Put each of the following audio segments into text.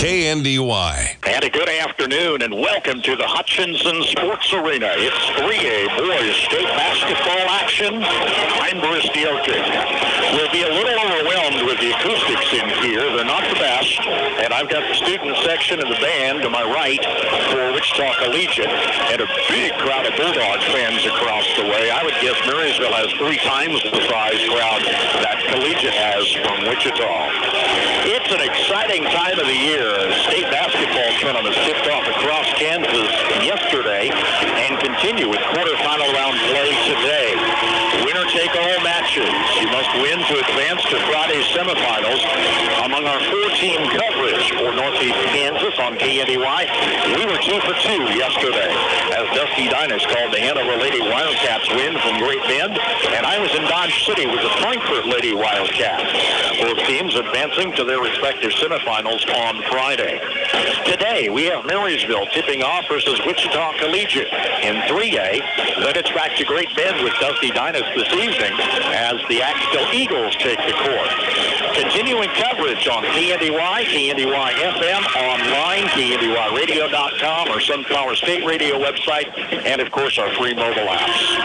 KNDY. And a good afternoon and welcome to the Hutchinson Sports Arena. It's 3A boys state basketball action. I'm Bruce Diotric. We'll be a little overwhelmed with the acoustics in here. They're not the best. And I've got the student section of the band to my right for Wichita Collegiate and a big crowd of Bulldogs fans across the way. I would guess Marysville has 3 times the size crowd that Collegiate has from Wichita. It's an exciting time of the year. State basketball tournaments kicked off across Kansas yesterday and continue with quarterfinal round play today. Winner-take-all matches. You must win to advance to Friday's semifinals. Among our 4-team coverage for Northeast Kansas on KNDY, we were 2 for 2 yesterday as Dusty Dinas called the Hanover Lady Wildcats win from Great Bend, and I was in Dodge City with the Frankfort Lady Wildcats. Both teams advancing to their respective semifinals on Friday. Today, we have Marysville tipping off versus Wichita Collegiate in 3A. Then it's back to Great Bend with Dusty Dinas this evening as the Axtell Eagles take the court. Continuing coverage on KNDY, KNDY FM, online, KNDYradio.com, our Sunflower State Radio website, and, of course, our free mobile apps.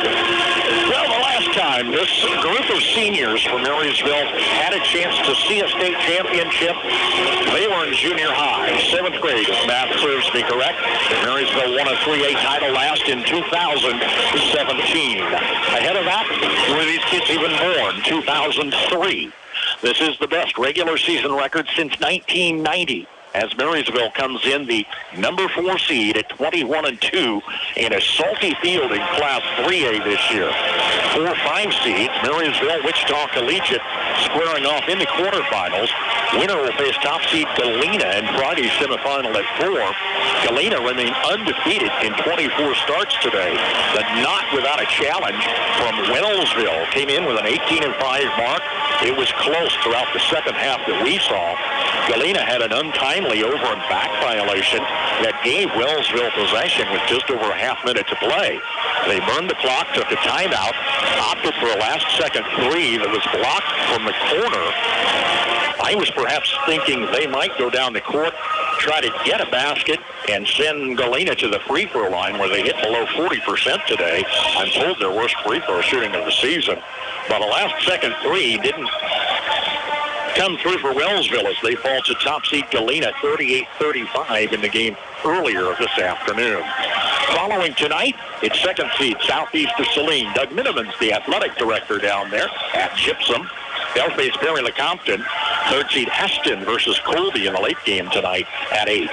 Well, the last time this group of seniors from Marysville had a chance to see a state championship, they were in junior high, 7th grade, if math serves me correct. Marysville won a 3A title last in 2017. Ahead of that were these kids even born, 2003. This is the best regular season record since 1990. As Marysville comes in the number 4 seed at 21-2 in a salty field in Class 3A this year. 4-5 seeds, Marysville, Wichita Collegiate squaring off in the quarterfinals. Winner will face top seed Galena in Friday's semifinal at 4. Galena remained undefeated in 24 starts today, but not without a challenge from Wellsville. Came in with an 18-5 mark. It was close throughout the second half that we saw. Galena had an untimely over and back violation that gave Wellsville possession with just over a half minute to play. They burned the clock, took a timeout, opted for a last-second 3 that was blocked from the corner. I was perhaps thinking they might go down the court, try to get a basket, and send Galena to the free throw line where they hit below 40% today. I'm told their worst free throw shooting of the season. But a last-second 3 didn't come through for Wellsville as they fall to top seed Galena 38-35 in the game earlier this afternoon. Following tonight, it's second seed Southeast of Saline. Doug Miniman's the athletic director down there at Gypsum. They'll face Perry LeCompton. Third seed Heston versus Colby in the late game tonight at 8.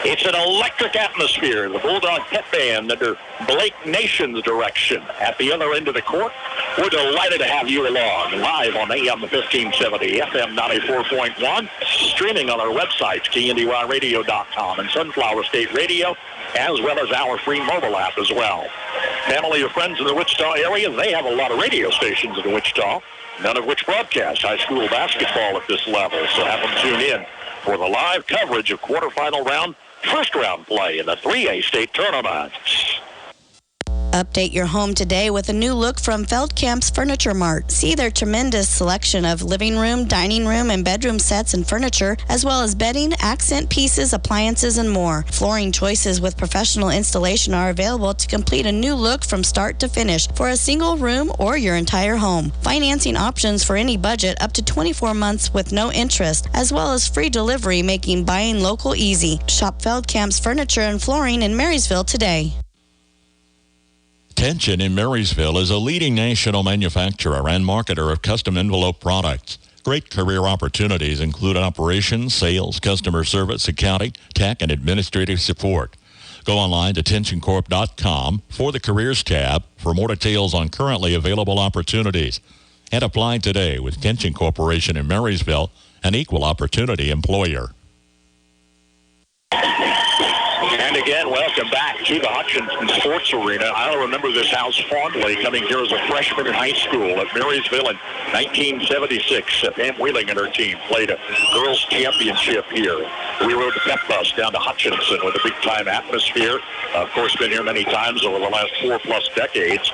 It's an electric atmosphere. The Bulldog Pet Band under Blake Nation's direction at the other end of the court. We're delighted to have you along live on AM 1570, FM 94.1, streaming on our websites, KNDYradio.com and Sunflower State Radio, as well as our free mobile app as well. Family of friends in the Wichita area, they have a lot of radio stations in Wichita, none of which broadcast high school basketball at this level, so have them tune in for the live coverage of quarterfinal round, first round play in the 3A state tournament. Update your home today with a new look from Feldkamp's Furniture Mart. See their tremendous selection of living room, dining room, and bedroom sets and furniture, as well as bedding, accent pieces, appliances, and more. Flooring choices with professional installation are available to complete a new look from start to finish for a single room or your entire home. Financing options for any budget up to 24 months with no interest, as well as free delivery, making buying local easy. Shop Feldkamp's Furniture and Flooring in Marysville today. Tension in Marysville is a leading national manufacturer and marketer of custom envelope products. Great career opportunities include operations, sales, customer service, accounting, tech, and administrative support. Go online to tensioncorp.com for the Careers tab for more details on currently available opportunities. And apply today with Tension Corporation in Marysville, an equal opportunity employer. And again, welcome back to the Hutchinson Sports Arena. I'll remember this house fondly, coming here as a freshman in high school at Marysville in 1976. Pam Wheeling and her team played a girls' championship here. We rode the pep bus down to Hutchinson with a big-time atmosphere. Of course, been here many times over the last 4+ decades.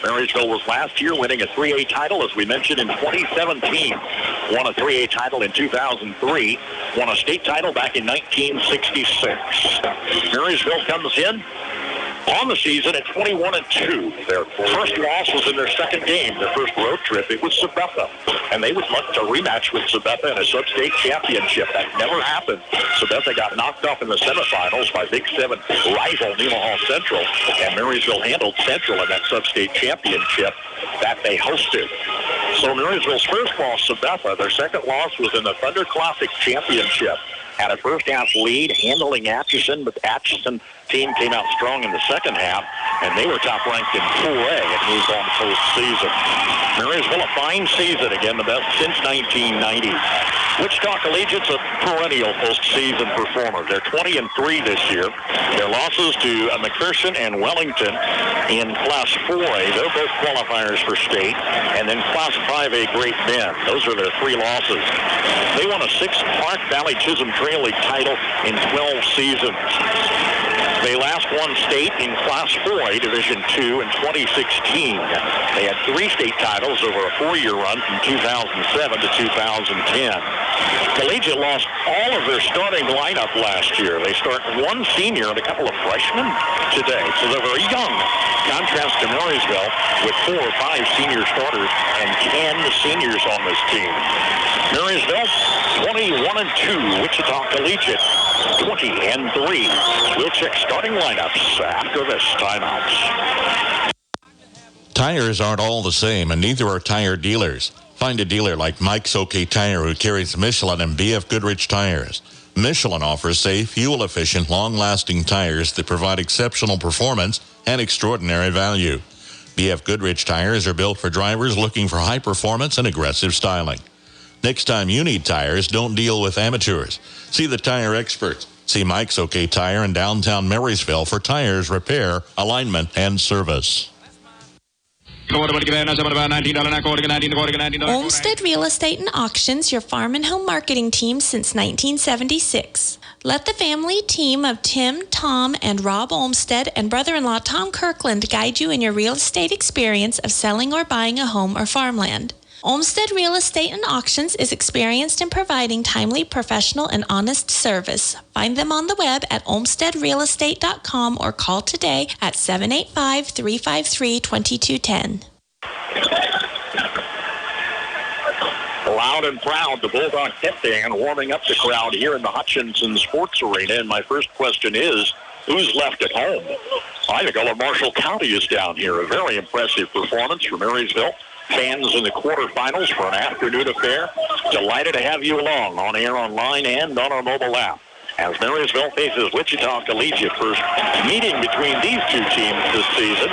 Marysville was last year winning a 3A title, as we mentioned, in 2017. won a 3A title in 2003, won a state title back in 1966. Marysville comes in on the season at 21-2. Their first loss was in their second game, their first road trip. It was Sabetha, and they would look to rematch with Sabetha in a sub-state championship. That never happened. Sabetha got knocked off in the semifinals by Big 7 rival Nemaha Central, and Marysville handled Central in that sub-state championship that they hosted. So Marysville's first loss, Sabetha, their second loss was in the Thunder Classic Championship. Had a first-half lead, handling Atchison, but Atchison team came out strong in the second half, and they were top-ranked in 4A and moved on to postseason. Marysville, a fine season, again, the best since 1990. Wichita Collegiate's a perennial postseason performer. They're 20-3 this year. Their losses to McPherson and Wellington in Class 4A. They're both qualifiers for state. And then Class 5A Great Bend. Those are their 3 losses. They won a 6th Park Valley Chisholm Trail League title in 12 seasons. They last won state in Class 4A Division II in 2016. They had 3 state titles over a 4-year run from 2007 to 2010. Collegiate lost all of their starting lineup last year. They start 1 senior and a couple of freshmen today, so they're very young. Contrast to Marysville with 4 or 5 senior starters and 10 seniors on this team. Marysville 21-2. Wichita Collegiate 20-3. We'll check starting lineups after this timeout. Tires aren't all the same, and neither are tire dealers. Find a dealer like Mike's OK Tire, who carries Michelin and BF Goodrich tires. Michelin offers safe, fuel-efficient, long-lasting tires that provide exceptional performance and extraordinary value. BF Goodrich tires are built for drivers looking for high performance and aggressive styling. Next time you need tires, don't deal with amateurs. See the tire experts. See Mike's OK Tire in downtown Marysville for tires, repair, alignment, and service. Olmsted Real Estate and Auctions, your farm and home marketing team since 1976. Let the family team of Tim, Tom, and Rob Olmsted and brother-in-law Tom Kirkland guide you in your real estate experience of selling or buying a home or farmland. Olmsted Real Estate and Auctions is experienced in providing timely, professional, and honest service. Find them on the web at olmstedrealestate.com or call today at 785-353-2210. Loud and proud, the Bulldog Pep Band warming up the crowd here in the Hutchinson Sports Arena. And my first question is, who's left at home? I think all of Marshall County is down here. A very impressive performance for Marysville. Fans in the quarterfinals for an afternoon affair. Delighted to have you along on air, online, and on our mobile app. As Marysville faces Wichita Collegiate, first meeting between these two teams this season.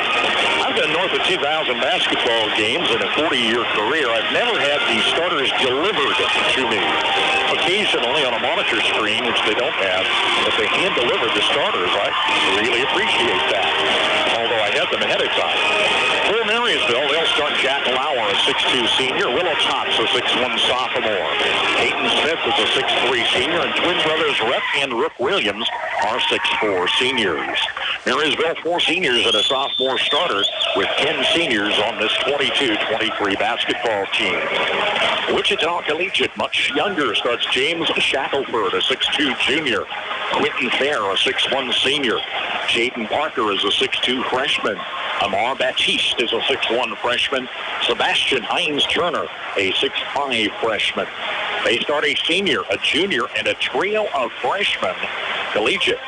I've been north of 2,000 basketball games in a 40-year career. I've never had the starters delivered to me. Occasionally on a monitor screen, which they don't have, but they hand-deliver the starters. I really appreciate that, although I had them ahead of time. For Marysville, they'll start Jack Lauer, a 6'2 senior. Willow Tots, a 6'1 sophomore. Peyton Smith is a 6'3 senior, and twin brothers Rhett and Rook Williams are 6'4 seniors. Marysville, 4 seniors and a sophomore starter, with 10 seniors on this 22-23 basketball team. Wichita Collegiate, much younger, starts James Shackelford, a 6'2 junior. Quentin Fair, a 6'1 senior. Jaden Parker is a 6'2 freshman. Amar Baptiste is a 6'1 freshman. Sebastian Hines Turner, a 6'5 freshman. They start a senior, a junior, and a trio of freshmen. Collegiate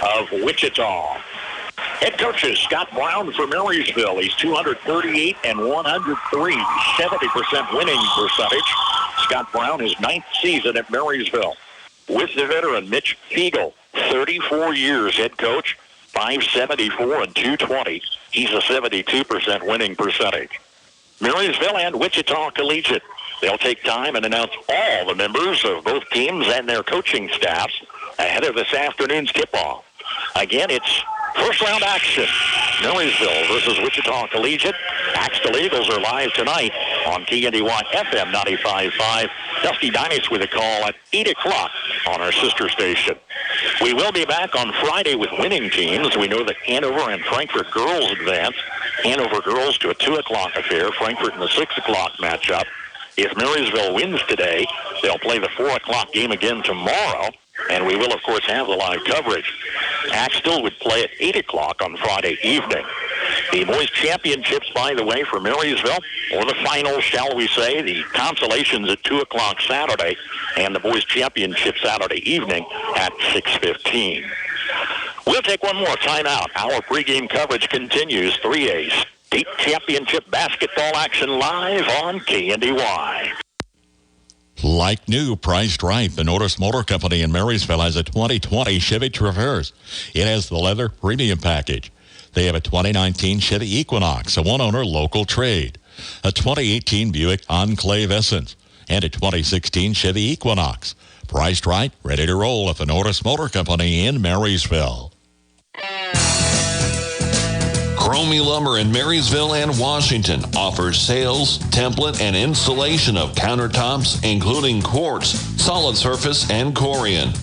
of Wichita. Head coaches Scott Brown for Marysville. He's 238 and 103, 70% winning percentage. Scott Brown, his 9th season at Marysville. With the veteran Mitch Fiegel, 34 years head coach, 574 and 220. He's a 72% winning percentage. Marysville and Wichita Collegiate. They'll take time and announce all the members of both teams and their coaching staffs ahead of this afternoon's tip-off. Again, it's first-round action. Marysville versus Wichita Collegiate. Axtell Eagles are live tonight on KNDY FM 95.5. Dusty Dinas with a call at 8 o'clock on our sister station. We will be back on Friday with winning teams. We know that Hanover and Frankfort girls advance. Hanover girls to a 2 o'clock affair. Frankfort in the 6 o'clock matchup. If Marysville wins today, they'll play the 4 o'clock game again tomorrow, and we will, of course, have the live coverage. Axtell would play at 8 o'clock on Friday evening. The boys' championships, by the way, for Marysville, or the finals, shall we say, the consolations at 2 o'clock Saturday, and the boys' championship Saturday evening at 6:15. We'll take one more timeout. Our pregame coverage continues. 3A state championship basketball action live on KNDY. Like new, priced right, the Norris Motor Company in Marysville has a 2020 Chevy Traverse. It has the leather premium package. They have a 2019 Chevy Equinox, a one-owner local trade, a 2018 Buick Enclave Essence, and a 2016 Chevy Equinox. Priced right, ready to roll at the Norris Motor Company in Marysville. Cromie Lumber in Marysville and Washington offers sales, template, and installation of countertops, including quartz, solid surface, and Corian.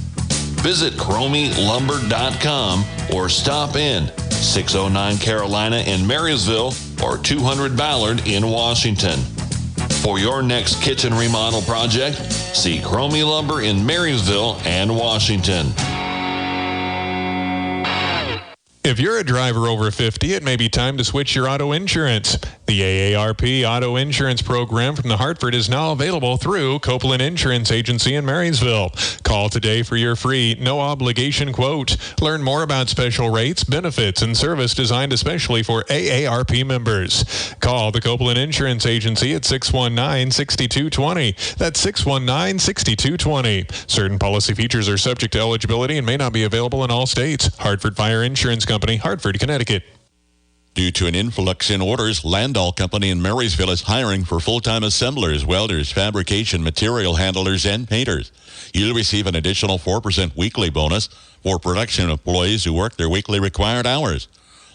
Visit CromieLumber.com or stop in 609 Carolina in Marysville or 200 Ballard in Washington. For your next kitchen remodel project, see Cromie Lumber in Marysville and Washington. If you're a driver over 50, it may be time to switch your auto insurance. The AARP Auto Insurance Program from the Hartford is now available through Copeland Insurance Agency in Marysville. Call today for your free, no-obligation quote. Learn more about special rates, benefits, and service designed especially for AARP members. Call the Copeland Insurance Agency at 619-6220. That's 619-6220. Certain policy features are subject to eligibility and may not be available in all states. Hartford Fire Insurance Company, Hartford, Connecticut. Due to an influx in orders, Landau Company in Marysville is hiring for full-time assemblers, welders, fabrication, material handlers, and painters. You'll receive an additional 4% weekly bonus for production employees who work their weekly required hours.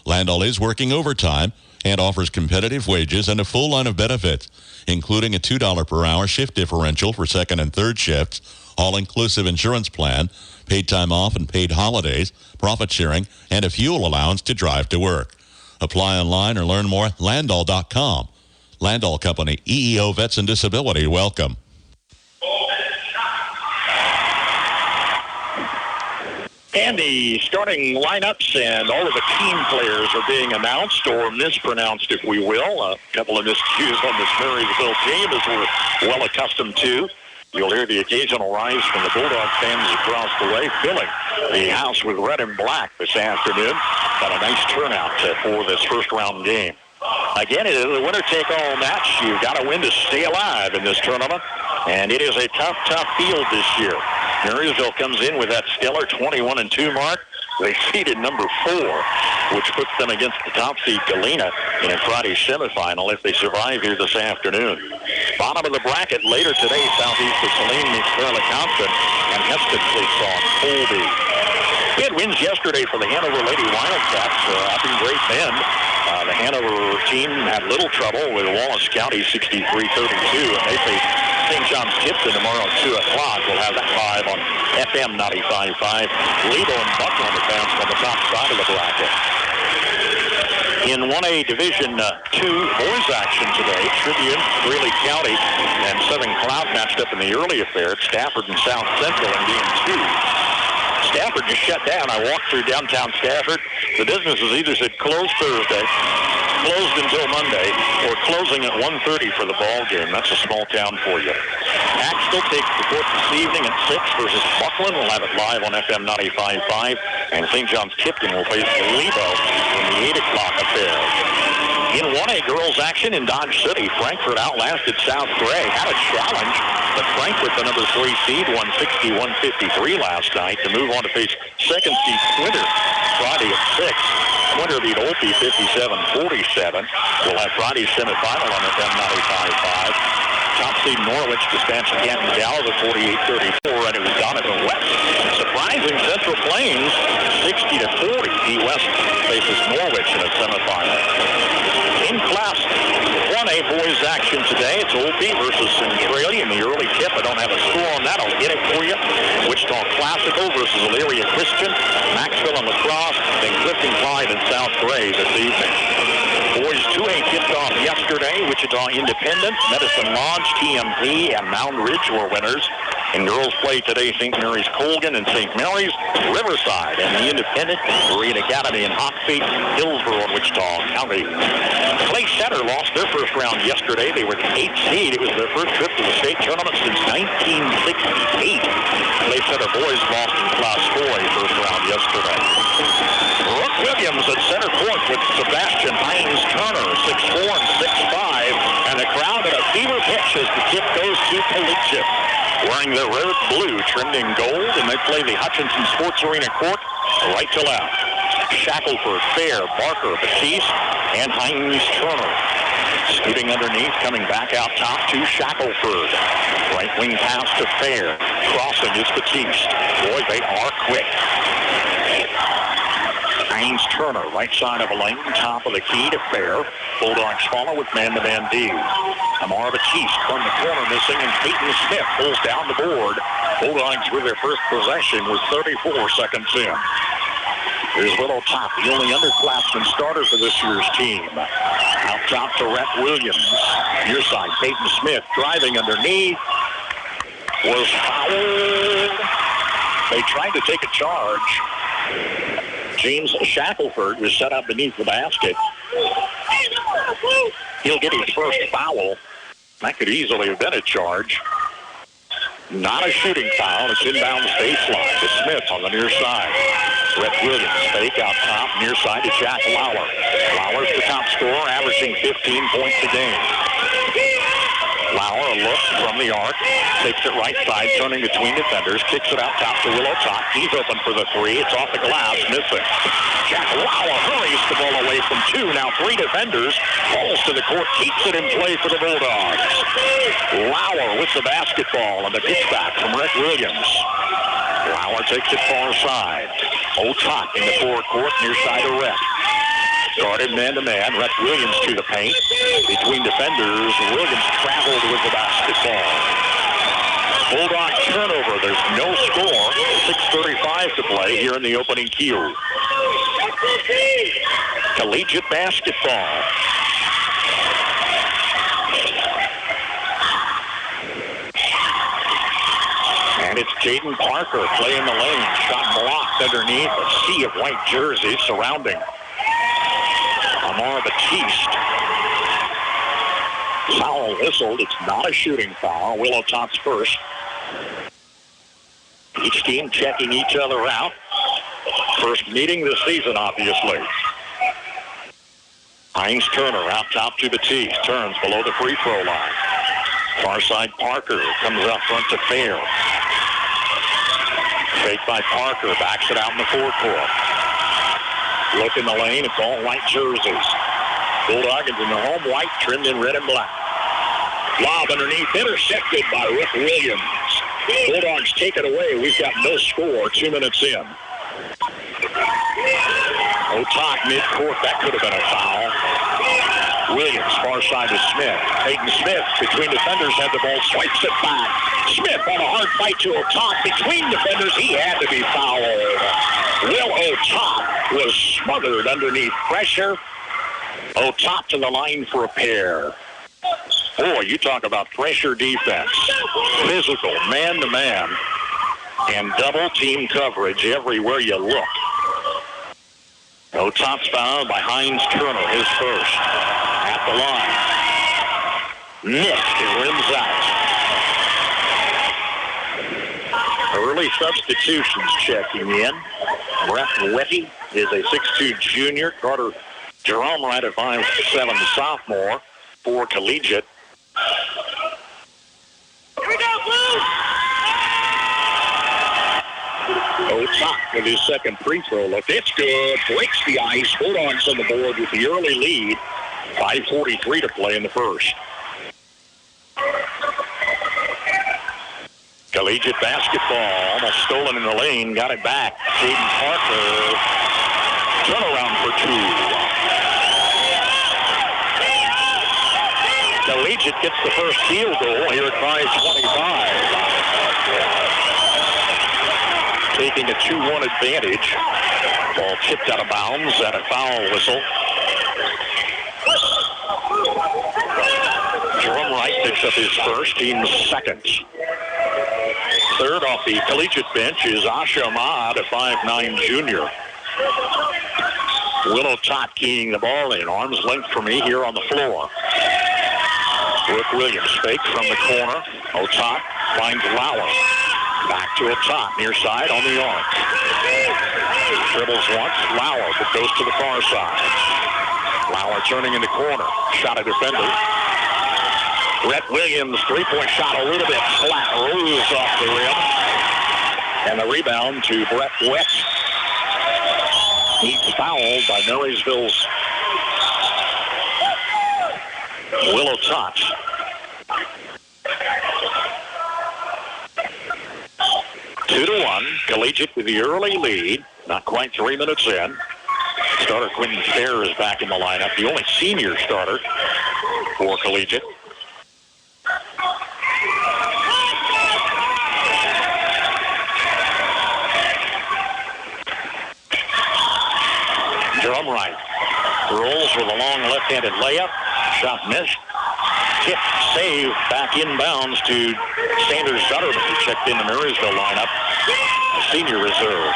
Landau is working overtime and offers competitive wages and a full line of benefits, including a $2 per hour shift differential for second and third shifts, all-inclusive insurance plan, paid time off and paid holidays, profit sharing, and a fuel allowance to drive to work. Apply online or learn more at Landau.com. Landau Company, EEO Vets and Disability, welcome. And the starting lineups and all of the team players are being announced or mispronounced, if we will. A couple of miscues on this Marysville team, as we're well accustomed to. You'll hear the occasional rise from the Bulldog fans across the way, filling the house with red and black this afternoon. Got a nice turnout for this first-round game. Again, it is a winner-take-all match. You've got to win to stay alive in this tournament, and it is a tough field this year. Marysville comes in with that stellar 21-2 mark. They seeded number 4, which puts them against the top seed Galena in a Friday semifinal if they survive here this afternoon. Bottom of the bracket later today, southeast of Saline meets Fairleigh Compton, and Heston takes on Colby. We had wins yesterday for the Hanover Lady Wildcats up in Great Bend. The Hanover team had little trouble with Wallace County 63-32, and they face St. John's Tipton tomorrow at 2 o'clock. We'll have that live on FM 95.5. Lebo and Buckland advanced on the top side of the bracket. In 1A Division 2 boys action today, Tribune, Greeley County, and Southern Cloud matched up in the early affair at Stafford and South Central in Game 2. Stafford just shut down. I walked through downtown Stafford. The businesses either said closed Thursday, closed until Monday, or closing at 1:30 for the ball game. That's a small town for you. Axtell takes the court this evening at 6 versus Buckland. We'll have it live on FM 95.5. And St. John's Tipton will face Lebo in the 8 o'clock affair. In 1A girls action in Dodge City, Frankfort outlasted South Gray. Had a challenge, but Frankfort, the number 3 seed, won 60-153 last night to move on to face second seed Quinter Friday at 6. Quinter beat Olpe 57-47. We'll have Friday's semifinal on FM 95.5. Top seed Norwich dispatched Canton Gallup at 48-34, and it was Donovan West. Surprising Central Plains 60-40. D West faces Norwich in a semifinal. In Class 1A boys men's action today. It's Old B versus Centralia in the early tip. I don't have a score on that. I'll get it for you. Wichita Classical versus Elyria Christian, Maxville and La Crosse, then Clifton Clyde and South Gray this evening. Boys 2A kicked off yesterday. Wichita Independent, Medicine Lodge, TMP, and Mound Ridge were winners. In girls play today, St. Mary's Colgan and St. Mary's Riverside, and the Independent, Marine Academy and Hockfeet, Hillsborough and Wichita County. Clay Center lost their first round yesterday. They were the 8th seed. It was their first trip to the state tournament since 1968. Clay Center boys lost in Class 4A first round yesterday. Brooke Williams at center court with Sebastian Hines Turner, 6'4" and 6'5", and the crowd at a fever pitch as the tip goes to Collegiate. Wearing their red blue trimmed in gold, and they play the Hutchinson Sports Arena court right to left. Shackelford, Fair, Barker, Batiste, and Hines Turner. Scooting underneath, coming back out top to Shackelford. Right wing pass to Fair. Crossing is Batiste. Boy, they are quick. Hines Turner, right side of a lane, top of the key to Fair. Bulldogs follow with man-to-man D. Amar Batiste from the corner missing, and Peyton Smith pulls down the board. Bulldogs with their first possession with 34 seconds in. Here's Willow Top, the only underclassman starter for this year's team. Out top to Rhett Williams. Near side, Peyton Smith driving underneath. Was fouled. They tried to take a charge. James Shackelford was set up beneath the basket. He'll get his first foul. That could easily have been a charge. Not a shooting foul. It's inbounds baseline to Smith on the near side. Rhett Williams, fake out top, near side to Jack Lauer. Lauer's the top scorer, averaging 15 points a game. Lauer, a look from the arc, takes it right side, turning between defenders, kicks it out top to Willow Top. He's open for the three. It's off the glass, missing. Jack Lauer hurries the ball away from two. Now 3 defenders. Falls to the court, keeps it in play for the Bulldogs. Lauer with the basketball and the pitch back from Rhett Williams. Lauer takes it far side. O'Tott in the forecourt, near side of Rhett. Guarded man-to-man. Rhett Williams to the paint. Between defenders, Williams traveled with the basketball. Bulldog turnover. There's no score. 6:35 to play here in the opening queue. Collegiate basketball. And it's Jaden Parker playing the lane. Shot blocked underneath a sea of white jerseys surrounding Amar Batiste. Foul whistled. It's not a shooting foul. Willow Top's first. Each team checking each other out. First meeting this season, obviously. Hines Turner out top to Batiste. Turns below the free throw line. Far side Parker comes out front to Fair. Fake by Parker. Backs it out in the forecourt. Look in the lane. It's all white jerseys. Bulldogs in the home white, trimmed in red and black. Lob underneath, intercepted by Rick Williams. Bulldogs take it away. We've got no score, 2 minutes in. O'Tott mid-court, that could have been a foul. Williams, far side to Smith. Peyton Smith, between defenders, had the ball, swipes it back. Smith on a hard fight to O'Tott. Between defenders, he had to be fouled. Will O'Tott was smothered underneath pressure. O'Tott to the line for a pair. Boy, you talk about pressure defense. Physical, man-to-man, and double-team coverage everywhere you look. O'Tott's fouled by Hines Turner, his first. At the line. Missed, it rims out. Early substitutions checking in. Brett Wetty is a 6'2 junior. Carter Jerome right at 5'7 sophomore for Collegiate. Here we go, Blue! O'Tott with his second free throw look. It's good. Breaks the ice. Bulldogs on the board with the early lead. 5:43 to play in the first. Collegiate basketball almost stolen in the lane. Got it back. Jaden Parker. Turnaround for two. Collegiate gets the first field goal here at 5:25. Taking a 2-1 advantage. Ball chipped out of bounds at a foul whistle. Jerome Wright picks up his first, team's second. Third off the Collegiate bench is Asha Ahmad, a 5'9" junior. Willow Tot keying the ball in, arm's length from me here on the floor. Brooke Williams fake from the corner. Otot finds Lauer. Back to Otot, near side on the arc. Dribbles once, Lauer, but goes to the far side. Lauer turning in the corner. Shot a defender. Brett Williams, three-point shot a little bit flat, rose off the rim. And the rebound to Brett Wett. He's fouled by Marysville's Willow Tot. Two to 1. Collegiate with the early lead. Not quite 3 minutes in. Starter Quentin Fair is back in the lineup. The only senior starter for Collegiate. Drum right. Rolls with a long left-handed layup. Shot missed. Tip save back inbounds to Sanders Zutterman, who checked in the Marysville lineup. A senior reserve.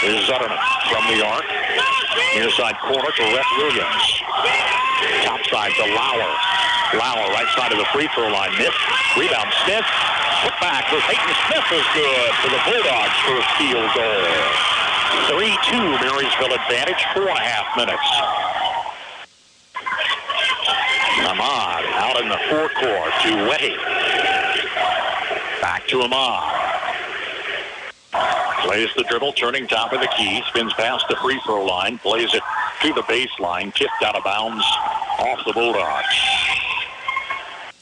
Here's Zutterman from the arc. Near side corner to Rhett Williams. Top side to Lauer. Lauer right side of the free throw line. Missed. Rebound Smith. Put back for Peyton Smith is good for the Bulldogs' first field goal. 3-2 Marysville advantage, 4.5 minutes. Ahmad out in the forecourt to Wetty. Back to Ahmad. Plays the dribble, turning top of the key, spins past the free throw line, plays it to the baseline, tipped out of bounds off the Bulldogs.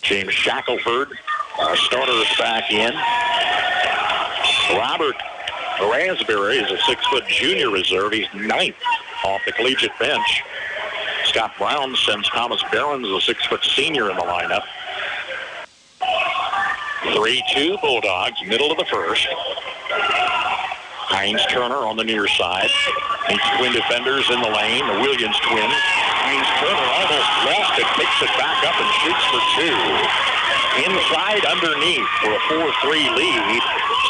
James Shackelford, our starter, is back in. Robert Raspberry is a 6-foot junior reserve. He's 9th off the Collegiate bench. Scott Brown sends Thomas Behrens, a 6-foot senior, in the lineup. 3-2 Bulldogs, middle of the first. Hines Turner on the near side. Meets twin defenders in the lane. The Williams twins. Hines Turner almost lost it, picks it back up and shoots for two. Inside underneath for a 4-3 lead.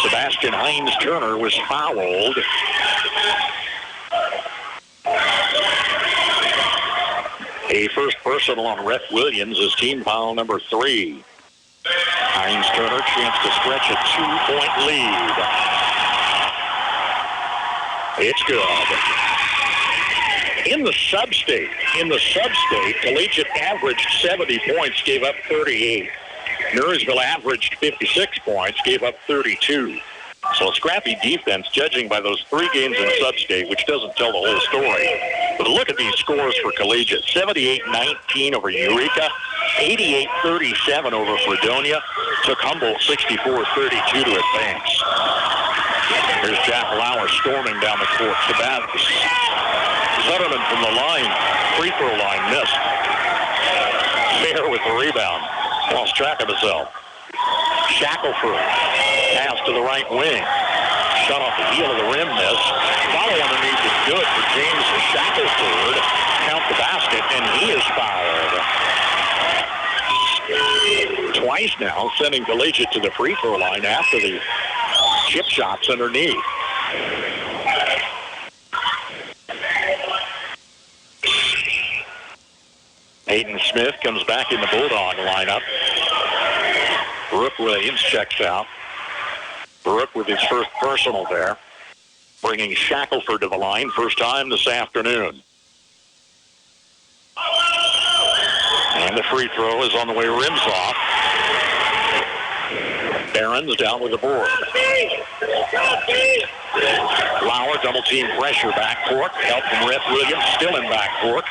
Sebastian Hines Turner was fouled. A first personal on Rhett Williams is team foul number 3. Hines Turner chance to stretch a 2-point lead. It's good. In the sub-state, Collegiate averaged 70 points, gave up 38. Marysville averaged 56 points, gave up 32. So a scrappy defense, judging by those 3 games in sub-state, which doesn't tell the whole story. But look at these scores for Collegiate. 78-19 over Eureka, 88-37 over Fredonia, took Humboldt 64-32 to advance. Here's Jack Lauer storming down the court. Zutterman from the line, free throw line, missed. Fair with the rebound. Lost track of himself. Shackelford, pass to the right wing. Shot off the heel of the rim, miss. Follow underneath is good for James Shackelford. Count the basket, and he is fouled. Twice now, sending Collegiate to the free throw line after the chip shots underneath. Hayden Smith comes back in the Bulldog lineup. Brooke Williams checks out. Brooke with his first personal there, bringing Shackelford to the line, first time this afternoon. And the free throw is on the way, rims off. Behrens down with the board. Lauer double team pressure backcourt. Help from Rhett Williams, still in backcourt.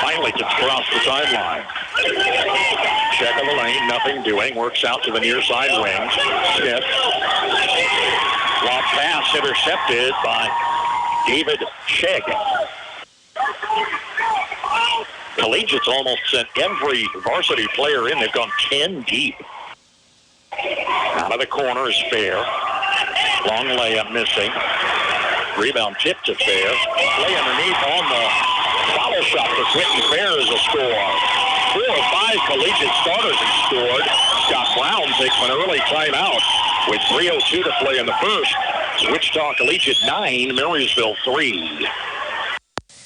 Finally gets across the sideline. Check of the lane, nothing doing. Works out to the near side wing. Smith. Lob pass intercepted by David Shegg. Collegiate's almost sent every varsity player in. They've gone 10 deep. Out of the corner is Fair. Long layup missing. Rebound tip to Fair. Play underneath on the follow shot for Quentin Fair is a score. 4 or 5 Collegiate starters have scored. Scott Brown takes an early timeout with 3:02 to play in the first. Wichita Collegiate 9, Marysville 3.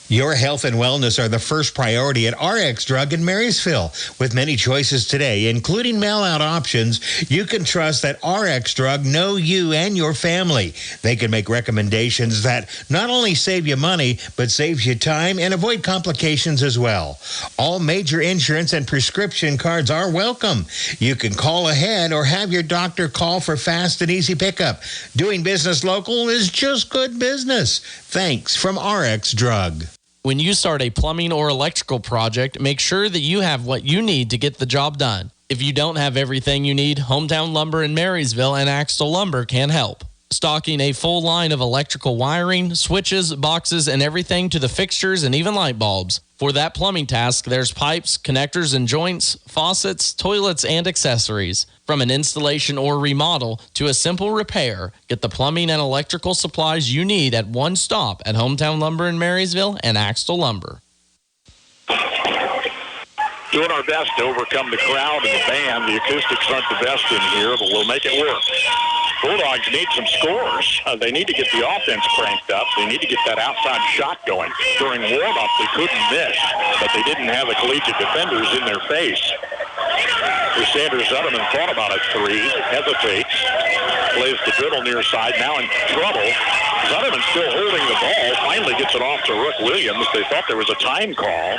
Your health and wellness are the first priority at RX Drug in Marysville. With many choices today, including mail-out options, you can trust that RX Drug know you and your family. They can make recommendations that not only save you money, but saves you time and avoid complications as well. All major insurance and prescription cards are welcome. You can call ahead or have your doctor call for fast and easy pickup. Doing business local is just good business. Thanks from RX Drug. When you start a plumbing or electrical project, make sure that you have what you need to get the job done. If you don't have everything you need, Hometown Lumber in Marysville and Axtell Lumber can help. Stocking a full line of electrical wiring, switches, boxes, and everything to the fixtures and even light bulbs. For that plumbing task, there's pipes, connectors and joints, faucets, toilets, and accessories. From an installation or remodel to a simple repair, get the plumbing and electrical supplies you need at one stop at Hometown Lumber in Marysville and Axtell Lumber. Doing our best to overcome the crowd and the band. The acoustics aren't the best in here, but we'll make it work. Bulldogs need some scores. They need to get the offense cranked up. They need to get that outside shot going. During warm-up, they couldn't miss, but they didn't have the collegiate defenders in their face. Sanders Zutterman thought about a three, hesitates, plays the dribble near side, now in trouble. Zutterman still holding the ball, finally gets it off to Rook Williams. They thought there was a time call.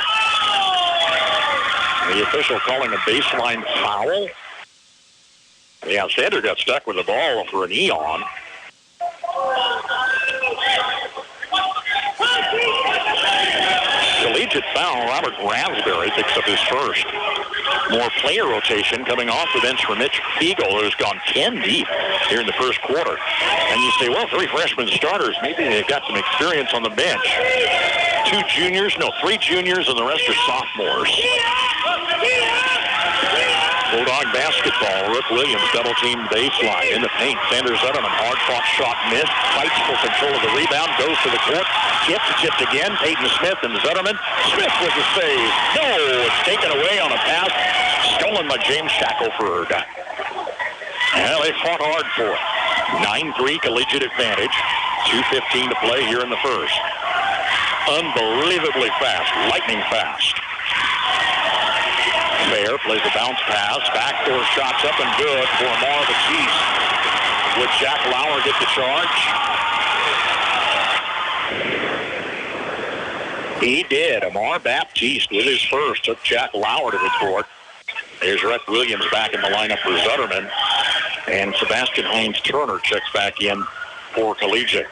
The official calling a baseline foul. Yeah, Sanders got stuck with the ball for an eon. Collegiate foul. Robert Raspberry picks up his first. More player rotation coming off the bench for Mitch Fiegel, who's gone 10 deep here in the first quarter. And you say, well, 3 freshman starters. Maybe they've got some experience on the bench. 3 juniors, and the rest are sophomores. Bulldog basketball. Rook Williams double-team baseline in the paint. Sanders Zutterman, hard-fought shot missed. Fights for control of the rebound. Goes to the court. Tipped again. Peyton Smith and Zutterman. Smith with the save. No, it's taken away on a pass. Stolen by James Shackelford. Well, they fought hard for it. 9-3 collegiate advantage. 2:15 to play here in the first. Unbelievably fast. Lightning fast. Fair plays a bounce pass. Backdoor shots up and good for Amar Batiste. Would Jack Lauer get the charge? He did. Amar Baptiste with his first took Jack Lauer to the court. There's Rhett Williams back in the lineup for Zutterman. And Sebastian Haynes-Turner checks back in for Collegiate.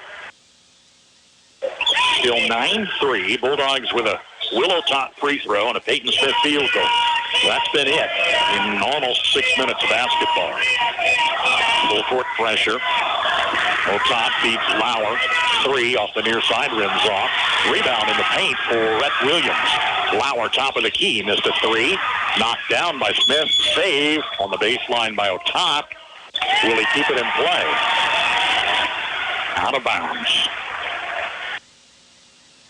Still 9-3. Bulldogs with a Willow Top free throw and a Peyton Smith field goal. That's been it in almost 6 minutes of basketball. Full court pressure. Top feeds Lauer. 3 off the near side, rims off. Rebound in the paint for Rhett Williams. Lauer top of the key, missed a 3. Knocked down by Smith. Save on the baseline by Otop. Will he keep it in play? Out of bounds.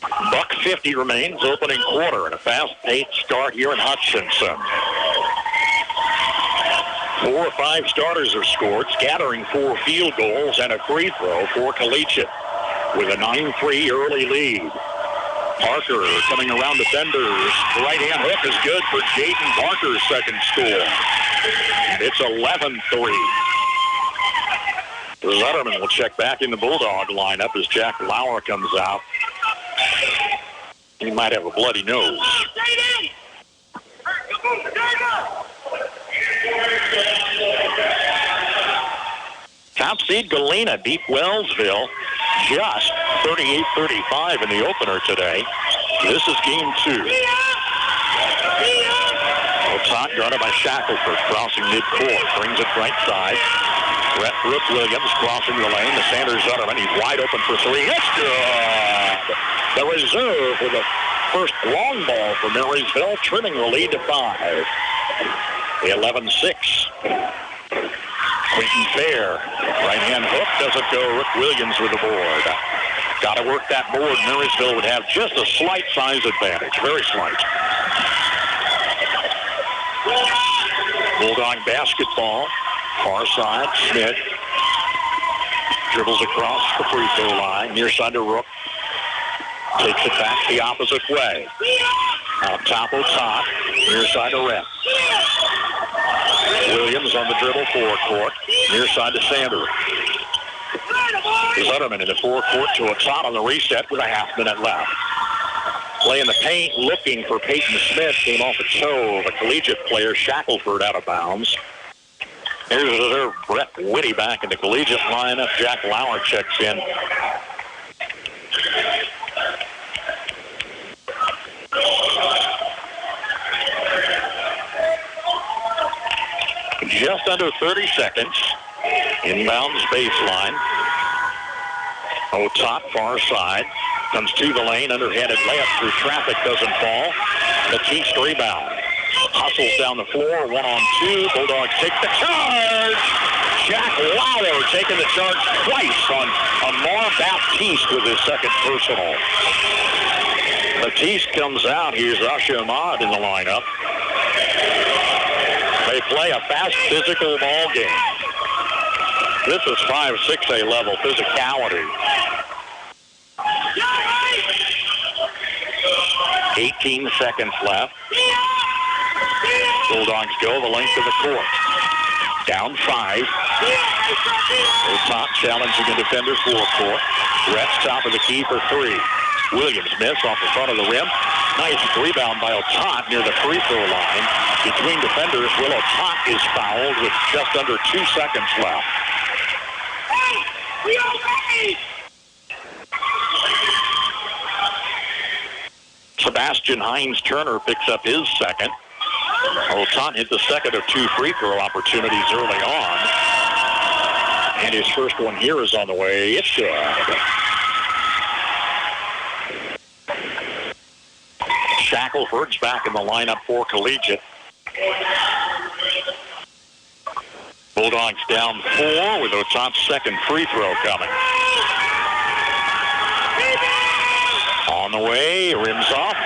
$1.50 remains, opening quarter, and a fast-paced start here in Hutchinson. 4 or 5 starters have scored, scattering 4 field goals and a free throw for Collegiate with a 9-3 early lead. Parker coming around defenders. The right-hand hook is good for Jaden Parker's second score. It's 11-3. Zutterman will check back in the Bulldog lineup as Jack Lauer comes out. He might have a bloody nose. Top seed Galena beat Wellsville just 38-35 in the opener today. This is game 2. Top guarded by Shackelford, crossing midcourt, brings it right side. Rook Williams crossing the lane to Sanders Zutterman. He's wide open for 3. It's good. The reserve with a first long ball for Marysville, trimming the lead to 5. The 11-6. Quentin Fair, right-hand hook, doesn't go. Rick Williams with the board. Got to work that board. Marysville would have just a slight size advantage, very slight. Bulldog basketball, far side, Smith. Dribbles across the free throw line, near side to Rook. Takes it back the opposite way. Out top, top, near side to Rep. Williams on the dribble, forecourt, near side to Sanders. Zutterman in the forecourt to a tot on the reset with a half minute left. Play in the paint, looking for Peyton Smith, came off a toe of a collegiate player, Shackelford, out of bounds. Here's their Brett Whitty back in the collegiate lineup. Jack Lauer checks in. Just under 30 seconds. Inbounds baseline. Top, far side. Comes to the lane, underhanded layup through traffic, doesn't fall. Batiste rebound. Hustles down the floor, 1-on-2. Bulldogs take the charge. Jack Lauer taking the charge twice on Amar Baptiste with his second personal. Batiste comes out. Here's Rasha Ahmad in the lineup. They play a fast, physical ball game. This is 5-6A level physicality. 18 seconds left. Bulldogs go the length of the court. Down 5. Top challenging a defender forecourt. Rets top of the key for 3. Williams miss off the front of the rim. Nice rebound by Otot near the free throw line. Between defenders, Will Otot is fouled with just under 2 seconds left. Sebastian Hines-Turner picks up his second. Otot hit the second of 2 free throw opportunities early on. And his first one here is on the way. It's good. Shackelford's back in the lineup for Collegiate. Bulldogs down 4 with Otot's second free throw coming. On the way, rims off.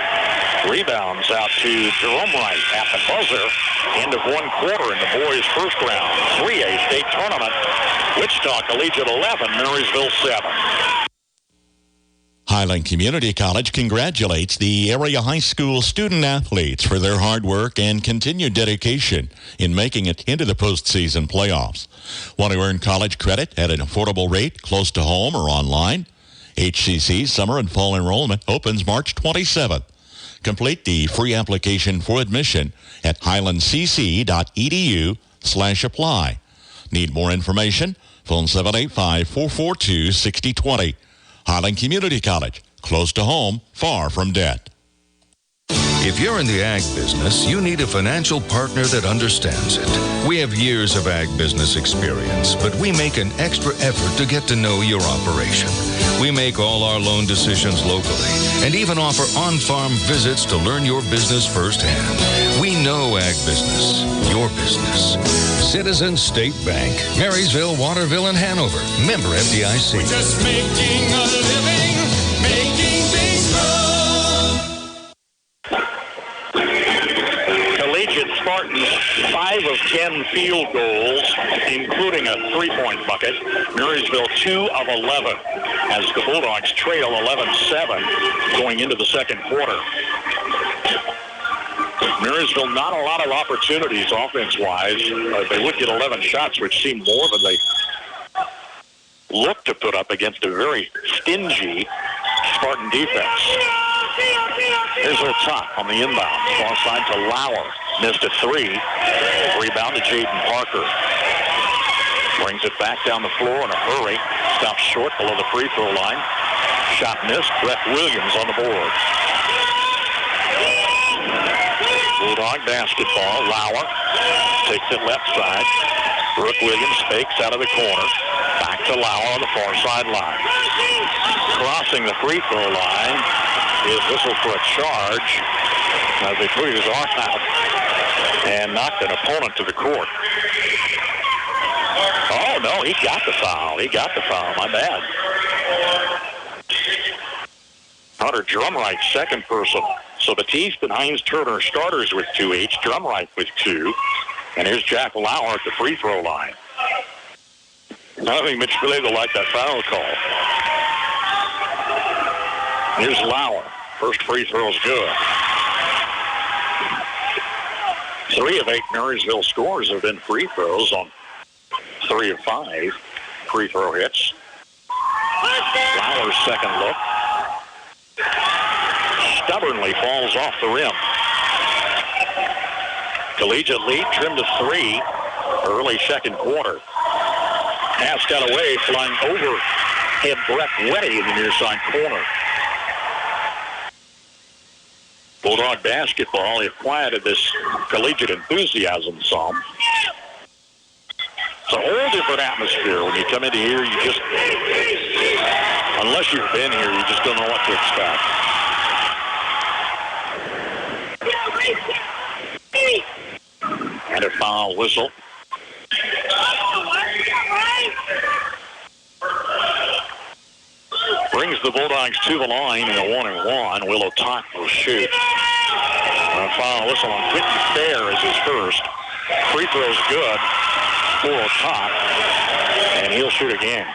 Rebounds out to Jerome Wright at the buzzer. End of 1 quarter in the boys' first round. 3A state tournament. Wichita Collegiate 11, Marysville 7. Highland Community College congratulates the area high school student athletes for their hard work and continued dedication in making it into the postseason playoffs. Want to earn college credit at an affordable rate close to home or online? HCC summer and fall enrollment opens March 27th. Complete the free application for admission at highlandcc.edu/apply. Need more information? Phone 785-442-6020. Highland Community College, close to home, far from debt. If you're in the ag business, you need a financial partner that understands it. We have years of ag business experience, but we make an extra effort to get to know your operation. We make all our loan decisions locally and even offer on-farm visits to learn your business firsthand. We know ag business, your business. Citizens State Bank, Marysville, Waterville, and Hanover. Member FDIC. We're just making a living, making things grow. Collegiate Spartans, 5 of 10 field goals, including a 3-point bucket. Marysville, 2 of 11, as the Bulldogs trail 11-7 going into the second quarter. Marysville, not a lot of opportunities offense-wise. They would get 11 shots, which seemed more than they looked to put up against a very stingy Spartan defense. Here's Otot on the inbound. Far side to Lauer. Missed a 3. Rebound to Jaden Parker. Brings it back down the floor in a hurry. Stops short below the free throw line. Shot missed. Brett Williams on the board. Bulldog basketball. Lauer takes it left side. Brooke Williams fakes out of the corner. Back to Lauer on the far sideline. Crossing the free throw line is whistled for a charge as they put his arm out and knocked an opponent to the court. Oh, no, he got the foul. He got the foul. My bad. Hunter Drumright, second person. So Batiste and Hines Turner starters with 2 each. Drumright with 2. And here's Jack Lauer at the free throw line. I think Mitch Billy will like that foul call. Here's Lauer. First free throw is good. 3 of 8 Marysville scores have been free throws on 3 of 5 free throw hits. Lauer's second look stubbornly falls off the rim. Collegiate lead trimmed to 3 early second quarter. Pass got away, flying over head Brett Weddy in the near side corner. Bulldog basketball, if quieted this collegiate enthusiasm some. It's a whole different atmosphere when you come into here. You just, unless you've been here, you just don't know what to expect. And a foul whistle. Brings the Bulldogs to the line in a 1-and-1. Willow Tot will shoot. A foul whistle on Quentin Fair is his first. Free throw's good for Tot, and he'll shoot again.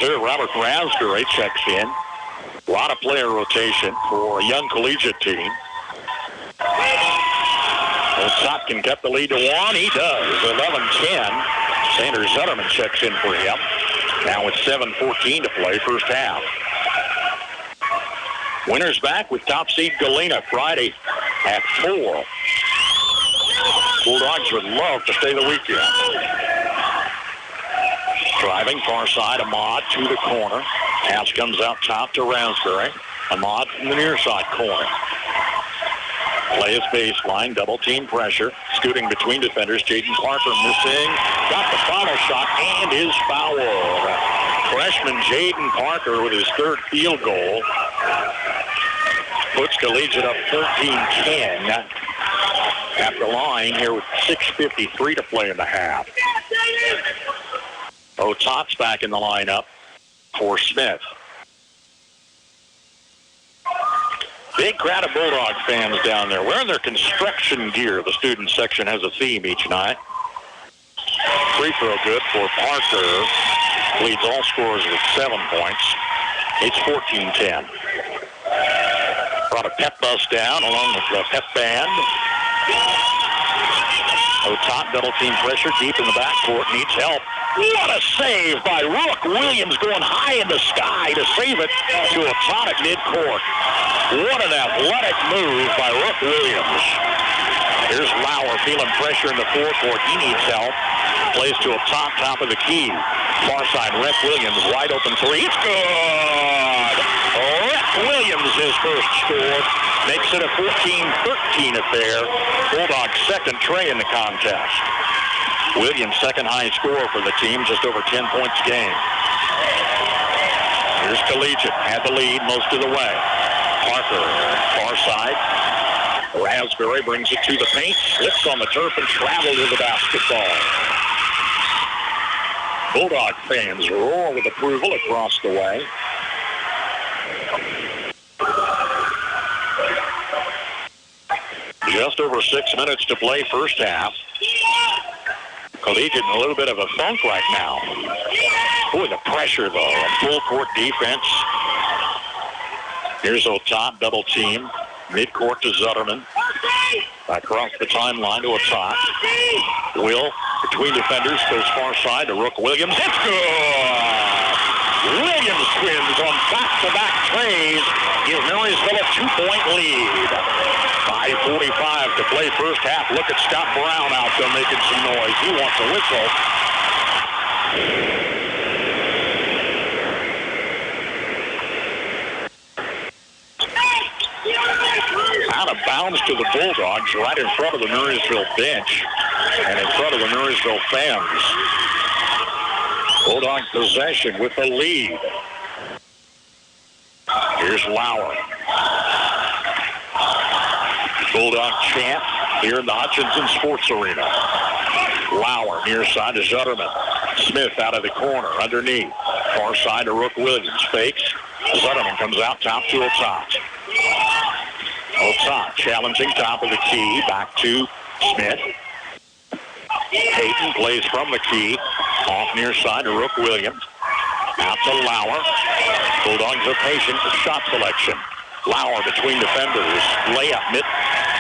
There Robert Raspberry checks in. A lot of player rotation for a young collegiate team. Tot can cut the lead to 1. He does. 11-10. Sanders Zutterman checks in for him. Now with 7:14 to play, first half. Winners back with top seed Galena Friday at 4. Bulldogs would love to stay the weekend. Driving far side, Ahmad to the corner. Pass comes out top to Raspberry. Ahmad from the near side corner. Play is baseline, double team pressure. Scooting between defenders. Jaden Parker missing. Got the final shot and is fouled. Freshman Jaden Parker with his third field goal. Puts Collegiate up 13-10 at the line here with 6:53 to play in the half. Tot's back in the lineup for Smith. Big crowd of Bulldog fans down there wearing their construction gear. The student section has a theme each night. Free throw good for Parker. Leads all scorers with 7 points. It's 14-10. Brought a pep bus down along with the pep band. Top double team pressure deep in the backcourt. Needs help. What a save by Rook Williams, going high in the sky to save it to a tot at midcourt. What an athletic move by Rook Williams. Here's Lauer feeling pressure in the forecourt. He needs help. Plays to a top of the key. Far side, Rook Williams, wide open three. It's good! Rook Williams, his first score. Makes it a 14-13 affair. Bulldogs' second tray in the contest. Williams' second high scorer for the team, just over 10 points a game. Here's Collegiate, had the lead most of the way. Parker, far side. Raspberry brings it to the paint, slips on the turf, and travels to the basketball. Bulldog fans roar with approval across the way. Just over 6 minutes to play first half. Collegiate in a little bit of a funk right now. Boy, the pressure, though, on full court defense. Here's Otop, double team. Midcourt to Zutterman. Across the timeline to Otop. Will, between defenders, goes far side to Rook Williams. It's good! Williams twins on back-to-back trays give Marysville a 2-point lead. 5:45 to play first half. Look at Scott Brown out there making some noise. He wants a whistle. Out of bounds to the Bulldogs, right in front of the Marysville bench and in front of the Marysville fans. Bulldog possession with the lead. Here's Lauer. Bulldog chant here in the Hutchinson Sports Arena. Lauer near side to Zutterman. Smith out of the corner underneath. Far side to Rook Williams. Fakes. Zutterman comes out top to Otat. Otat challenging top of the key. Back to Smith. Payton plays from the key. Off near side to Rook Williams. Out to Lauer. Bulldogs are patient with shot selection. Lauer between defenders. Layup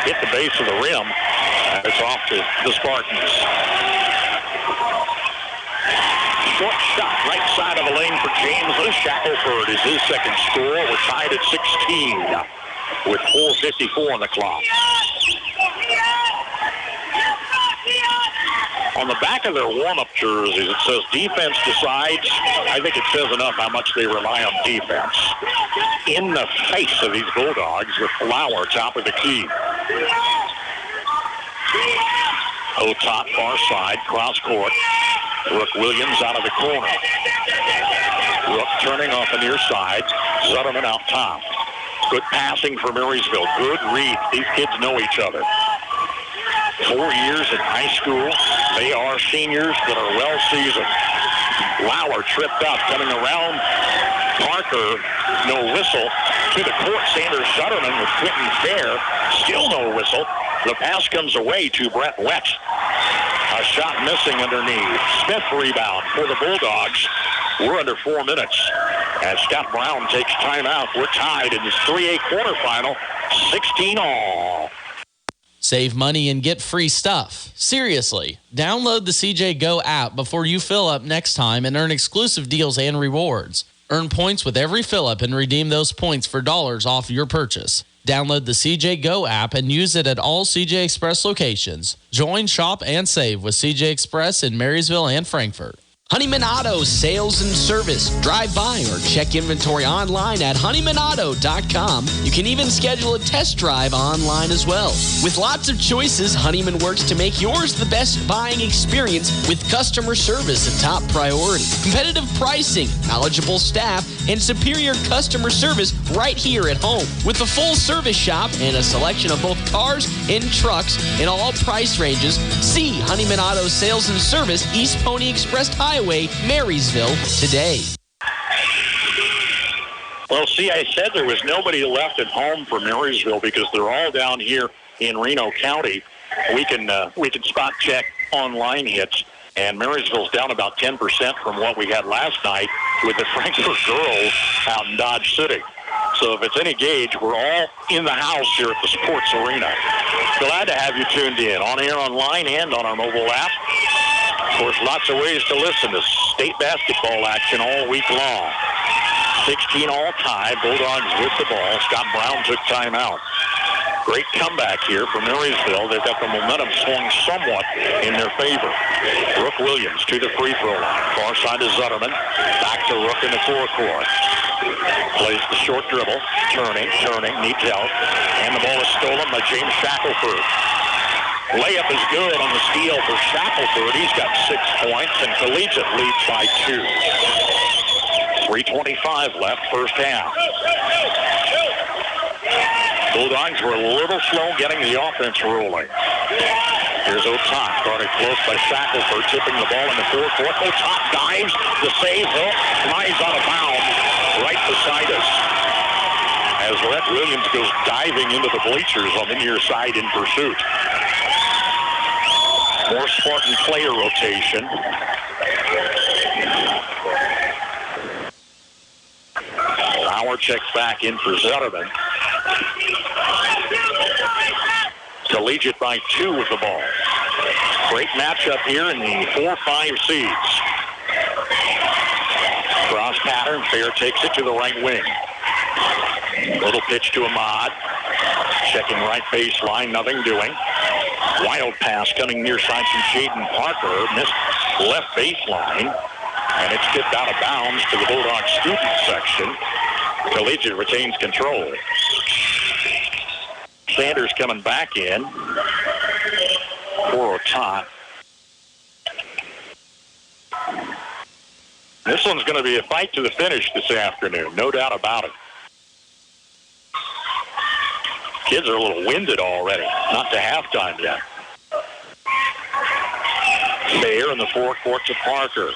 hit the base of the rim. And it's off to the Spartans. Short shot right side of the lane for James Shackelford is his second score. We're tied at 16 with 4:54 on the clock. On the back of their warm-up jerseys, it says defense decides. I think it says enough how much they rely on defense. In the face of these Bulldogs with Lauer top of the key. Otat far side, cross court. Rook Williams out of the corner. Rook turning off the near side. Zutterman out top. Good passing for Marysville. Good read. These kids know each other. 4 years in high school. They are seniors that are well seasoned. Lauer tripped up, coming around Parker. No whistle. To the court, Sanders Zutterman with Quentin Fair. Still no whistle. The pass comes away to Brett Wett. A shot missing underneath. Smith rebound for the Bulldogs. We're under 4 minutes. As Scott Brown takes timeout, we're tied in this 3A quarterfinal, 16 all. Save money and get free stuff. Seriously, download the CJ Go app before you fill up next time and earn exclusive deals and rewards. Earn points with every fill up and redeem those points for dollars off your purchase. Download the CJ Go app and use it at all CJ Express locations. Join, shop, and save with CJ Express in Marysville and Frankfort. Honeyman Auto Sales and Service. Drive by or check inventory online at honeymanauto.com. You can even schedule a test drive online as well. With lots of choices, Honeyman works to make yours the best buying experience with customer service a top priority. Competitive pricing, knowledgeable staff, and superior customer service right here at home. With a full service shop and a selection of both cars and trucks in all price ranges, see Honeyman Auto Sales and Service, East Pony Express Highway, Marysville, today. Well, see, I said there was nobody left at home for Marysville because they're all down here in Reno County. We can spot check online hits, and Marysville's down about 10% from what we had last night with the Frankfort girls out in Dodge City. So if it's any gauge, we're all in the house here at the Sports Arena. Glad to have you tuned in on air, online, and on our mobile app. Of course, lots of ways to listen to state basketball action all week long. 16 all tie. Bulldogs with the ball. Scott Brown took timeout. Great comeback here for Marysville. They've got the momentum swung somewhat in their favor. Rook Williams to the free throw line. Far side to Zutterman. Back to Rook in the forecourt. Plays the short dribble. Turning, needs help. And the ball is stolen by James Shackelford. Layup is good on the steal for Shackelford. He's got 6 points, and Collegiate leads by 2. 3:25 left, first half. Bulldogs were a little slow getting the offense rolling. Here's Otat, guarded close by Shackelford, tipping the ball in the forecourt. Otat dives, the save, flies out of bounds right beside us. As Rhett Williams goes diving into the bleachers on the near side in pursuit. More Spartan player rotation. Lauer checks back in for Zutterman. Collegiate by 2 with the ball. Great matchup here in the 4-5 seeds. Cross pattern. Fair takes it to the right wing. Little pitch to Ahmad. Checking right baseline. Nothing doing. Wild pass coming near side from Shaden Parker. Missed left baseline. And it's tipped out of bounds to the Bulldog student section. Collegiate retains control. Sanders coming back in for Otat. This one's going to be a fight to the finish this afternoon, no doubt about it. Kids are a little winded already. Not to halftime yet. Fair in the forecourt to Parker.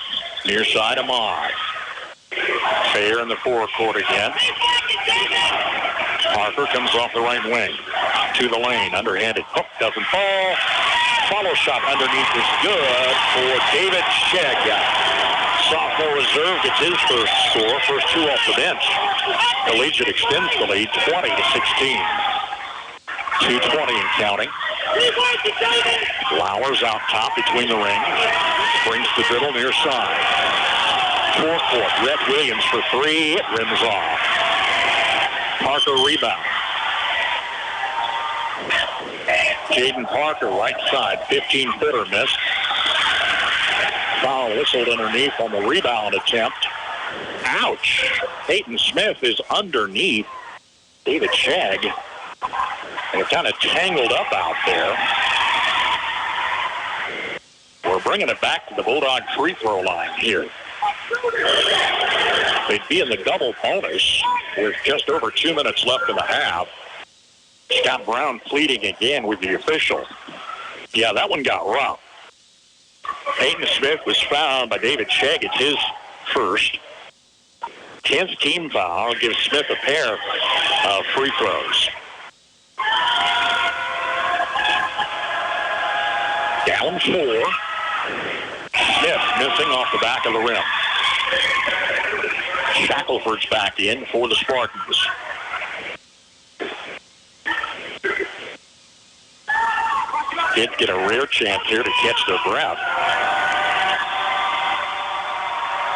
Near side Ahmad. Fair in the forecourt again. Parker comes off the right wing. To the lane. Underhanded. Hook doesn't fall. Follow shot underneath is good for David Shegg. Sophomore reserve gets his first score. First two off the bench. Collegiate extends the lead 20-16. 2:20 and counting. Flowers out top between the rings. Brings the dribble near side. Forecourt. Rhett Williams for three. It rims off. Parker rebound. Jaden Parker, right side. 15-footer missed. Foul whistled underneath on the rebound attempt. Ouch. Peyton Smith is underneath David Shegg. And they're kind of tangled up out there. We're bringing it back to the Bulldog free throw line here. They'd be in the double bonus with just over 2 minutes left in the half. Scott Brown pleading again with the official. Yeah, that one got rough. Peyton Smith was fouled by David Shegg. It's his first. 10th team foul gives Smith a pair of free throws. Down 4. Smith missing off the back of the rim. Shackelford's back in for the Spartans. Kids get a rare chance here to catch their breath.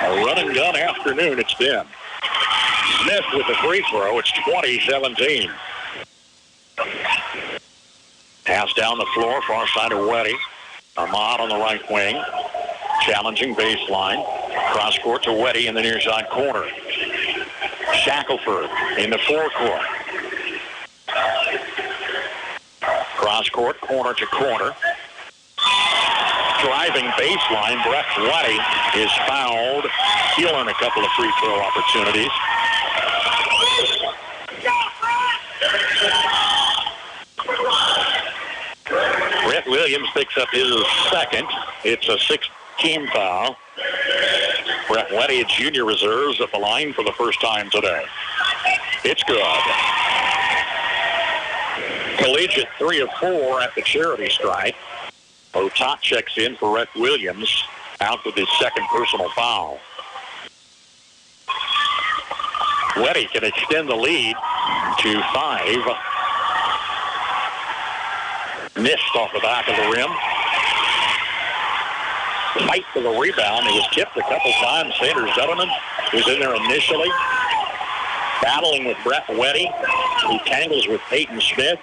A run and gun afternoon it's been. Smith with the free throw. It's 20-17. Pass down the floor, far side of Weddy. Ahmad on the right wing. Challenging baseline. Cross court to Weddy in the near side corner. Shackelford in the forecourt. Cross court, corner to corner. Driving baseline, Brett Weddy is fouled. He'll earn a couple of free throw opportunities. Brett Williams picks up his second. It's a 6-team foul. Brett Weddy, junior reserves at the line for the first time today. It's good. Collegiate 3 of 4 at the charity stripe. Otot checks in for Brett Williams, out with his second personal foul. Weddy can extend the lead to 5. Missed off the back of the rim. Fight for the rebound. It was tipped a couple times. Sanders Zetterman was in there initially. Battling with Brett Weddy. He tangles with Peyton Smith.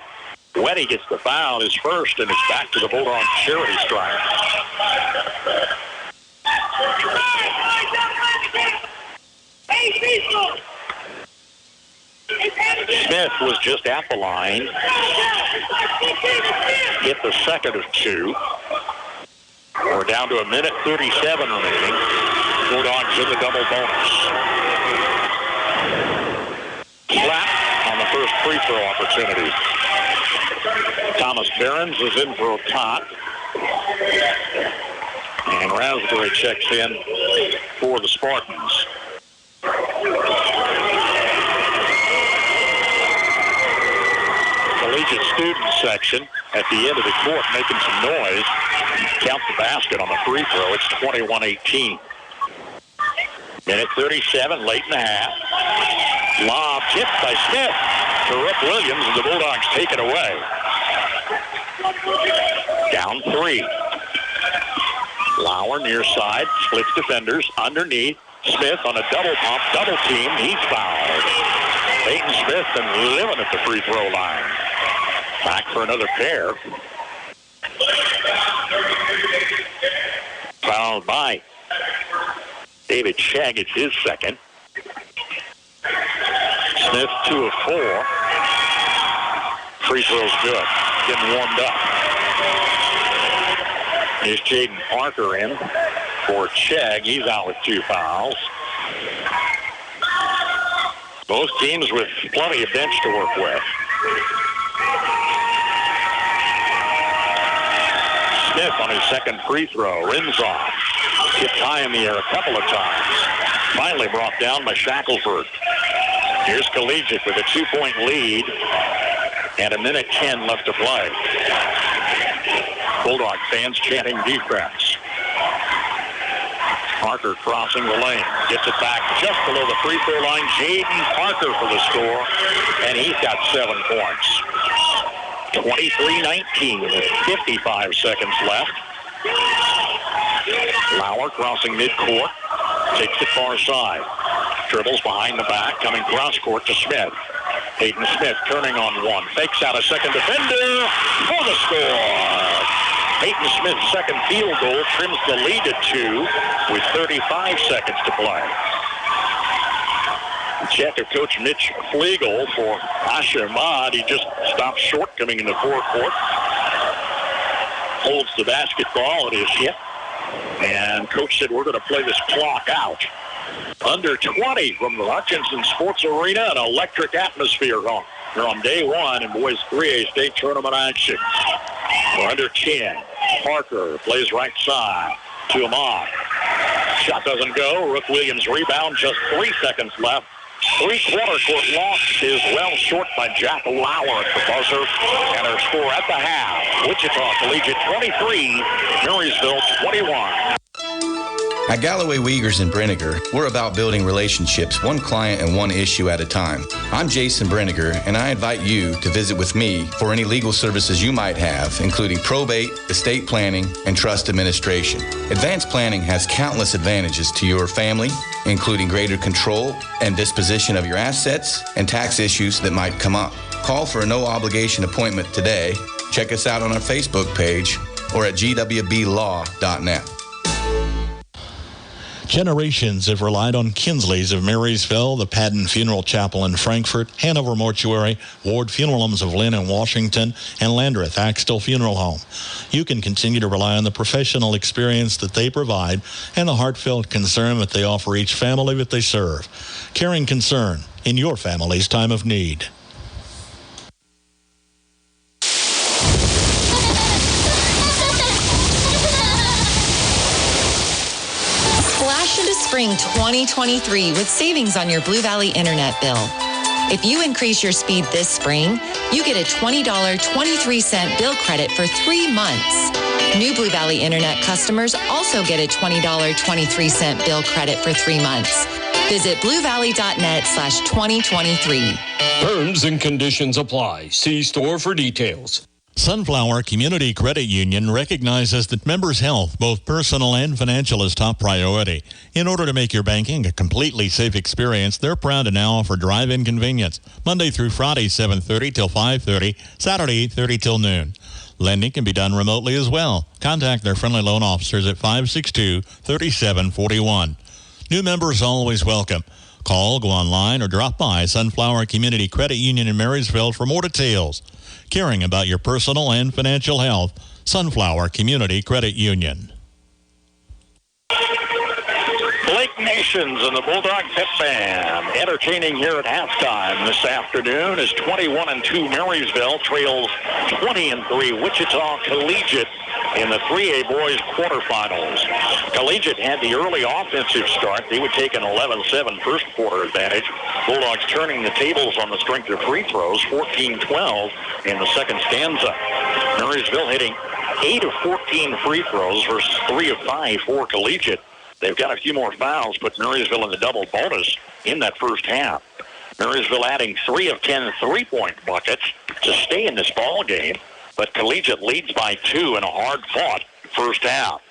Weddy gets the foul, his first, and it's back to the Bulldogs charity stripe. Smith was just at the line. Hit the second of 2. We're down to 1:37 remaining. Bulldogs in the double bonus. Flat on the first free throw opportunity. Thomas Behrens is in for a tot. And Raspberry checks in for the Spartans. Collegiate student section at the end of the court making some noise. Count the basket on the free throw. It's 21-18. Minute 37, late in the half. Lob tipped by Smith to Rip Williams, and the Bulldogs take it away. Down 3. Lauer near side, splits defenders, underneath. Smith on a double pump, double team. He's fouled. Peyton Smith been living at the free throw line. Back for another pair. Fouled by David Shegg. It's his second. Smith 2 of 4. Free throw's good. Getting warmed up. Here's Jaden Parker in for Shegg. He's out with 2 fouls. Both teams with plenty of bench to work with. Smith on his second free throw. Rims off. Gets high in the air a couple of times. Finally brought down by Shackelford. Here's Collegiate with a 2-point lead and 1:10 left to play. Bulldog fans chanting defense. Parker crossing the lane. Gets it back just below the free throw line. Jaden Parker for the score, and he's got 7 points. 23-19 with 55 seconds left. Lauer crossing midcourt. Takes it far side. Dribbles behind the back. Coming cross court to Smith. Peyton Smith turning on one. Fakes out a second defender for the score. Peyton Smith's second field goal trims the lead to 2 with 35 seconds to play. Check of Coach Mitch Flegel for Asher Ahmad. He just stopped short coming in the forecourt. Holds the basketball. It is hit. And Coach said, we're going to play this clock out. Under 20 from the Hutchinson Sports Arena, an electric atmosphere on. They're on day 1 in boys 3A state tournament action. We're under 10. Parker plays right side to Ahmad. Shot doesn't go. Rook Williams rebound. Just 3 seconds left. 3-quarter court loss is well short by Jack Lauer at the buzzer. And our score at the half, Wichita Collegiate 23, Marysville 21. At Galloway Wiegers and Brenniger, we're about building relationships, one client and one issue at a time. I'm Jason Brenniger, and I invite you to visit with me for any legal services you might have, including probate, estate planning, and trust administration. Advanced planning has countless advantages to your family, including greater control and disposition of your assets and tax issues that might come up. Call for a no-obligation appointment today. Check us out on our Facebook page or at gwblaw.net. Generations have relied on Kinsley's of Marysville, the Padden Funeral Chapel in Frankfort, Hanover Mortuary, Ward Funeral Homes of Lynn and Washington, and Landreth Axtell Funeral Home. You can continue to rely on the professional experience that they provide and the heartfelt concern that they offer each family that they serve. Caring concern in your family's time of need. Spring 2023 with savings on your Blue Valley internet bill. If you increase your speed this spring, you get a $20 23-cent bill credit for 3 months. New Blue Valley internet customers also get a $20 23-cent bill credit for 3 months. Visit bluevalley.net/2023. Terms and conditions apply. See store for details. Sunflower Community Credit Union recognizes that members' health, both personal and financial, is top priority. In order to make your banking a completely safe experience, they're proud to now offer drive-in convenience, Monday through Friday, 7:30 till 5:30, Saturday, 8:30 till noon. Lending can be done remotely as well. Contact their friendly loan officers at 562-3741. New members always welcome. Call, go online, or drop by Sunflower Community Credit Union in Marysville for more details. Caring about your personal and financial health, Sunflower Community Credit Union. Blake Nations and the Bulldog Pep Band entertaining here at halftime this afternoon as 21-2 Marysville trails 20-3 Wichita Collegiate in the 3A boys quarterfinals. Collegiate had the early offensive start. They would take an 11-7 first quarter advantage. Bulldogs turning the tables on the strength of free throws, 14-12 in the second stanza. Marysville hitting 8 of 14 free throws versus 3 of 5 for Collegiate. They've got a few more fouls, put Marysville in the double bonus in that first half. Marysville adding 3 of 10 3-point buckets to stay in this ball game, but Collegiate leads by 2 in a hard-fought first half.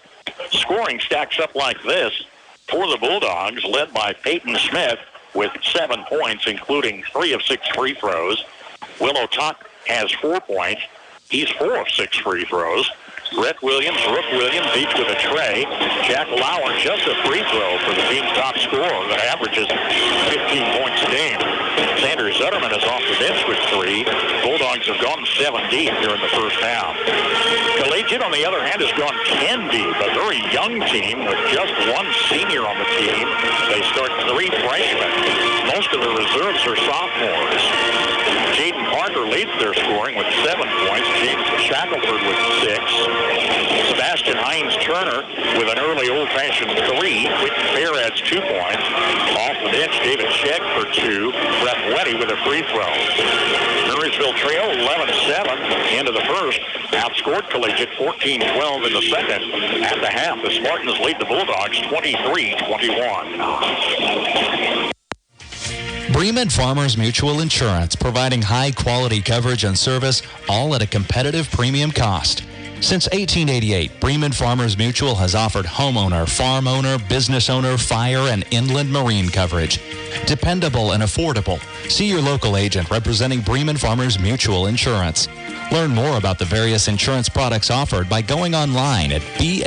Scoring stacks up like this for the Bulldogs, led by Peyton Smith with 7 points, including 3 of 6 free throws. Willow Tuck has 4 points. He's 4 of 6 free throws. Brett Williams, Rook Williams, each with a tray. Jack Lauer, just a free throw for the team's top scorer that averages 15 points a game. Xander Zutterman is off the bench with 3. Bulldogs have gone 7 deep here in the first half. Collegiate, on the other hand, has gone 10 deep. A very young team with just 1 senior on the team. They start 3 freshmen. Most of the reserves are sophomores. Jaden Parker leads their scoring with 7 points. James Shackelford with 6. Sebastian Hines-Turner with an early old-fashioned 3. Quentin Fair adds 2 points. Off the bench, David Sheck for 2. Brett Weddy with a free throw. Marysville trail 11-7 end of the first. Outscored Collegiate 14-12 in the second. At the half, the Spartans lead the Bulldogs 23-21. Bremen Farmers Mutual Insurance, providing high-quality coverage and service, all at a competitive premium cost. Since 1888, Bremen Farmers Mutual has offered homeowner, farm owner, business owner, fire, and inland marine coverage. Dependable and affordable. See your local agent representing Bremen Farmers Mutual Insurance. Learn more about the various insurance products offered by going online at bfmic.com.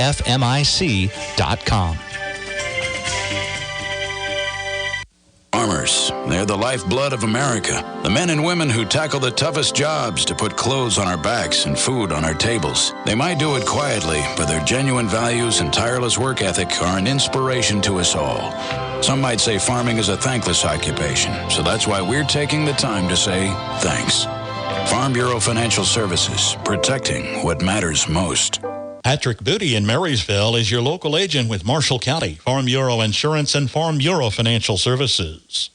Farmers, they're the lifeblood of America. The men and women who tackle the toughest jobs to put clothes on our backs and food on our tables. They might do it quietly, but their genuine values and tireless work ethic are an inspiration to us all. Some might say farming is a thankless occupation, so that's why we're taking the time to say thanks. Farm Bureau Financial Services, protecting what matters most. Patrick Booty in Marysville is your local agent with Marshall County, Farm Bureau Insurance, and Farm Bureau Financial Services.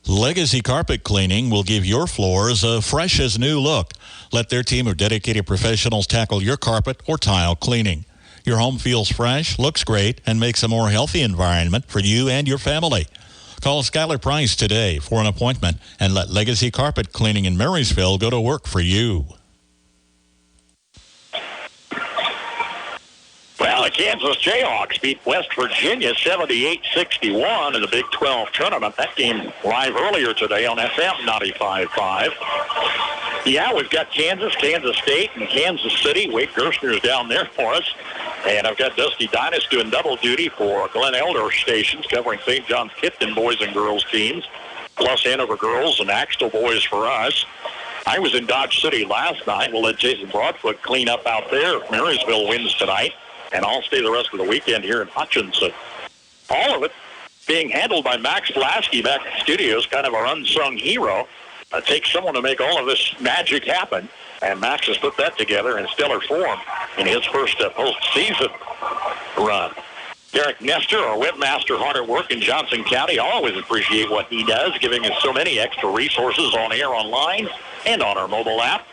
Legacy Carpet Cleaning will give your floors a fresh as new look. Let their team of dedicated professionals tackle your carpet or tile cleaning. Your home feels fresh, looks great, and makes a more healthy environment for you and your family. Call Skylar Price today for an appointment and let Legacy Carpet Cleaning in Marysville go to work for you. Well, the Kansas Jayhawks beat West Virginia 78-61 in the Big 12 tournament. That game live earlier today on FM 95.5. Yeah, we've got Kansas, Kansas State, and Kansas City. Wade Gerstner's down there for us. And I've got Dusty Dynas doing double duty for Glenn Elder stations, covering St. John's Kipton boys and girls teams, plus Hanover girls and Axtell boys for us. I was in Dodge City last night. We'll let Jason Broadfoot clean up out there. Marysville wins tonight. And I'll stay the rest of the weekend here in Hutchinson. All of it being handled by Max Lasky back in the studios, kind of our unsung hero. It takes someone to make all of this magic happen, and Max has put that together in stellar form in his first postseason run. Derek Nestor, our webmaster, hard at work in Johnson County. I always appreciate what he does, giving us so many extra resources on air, online, and on our mobile app.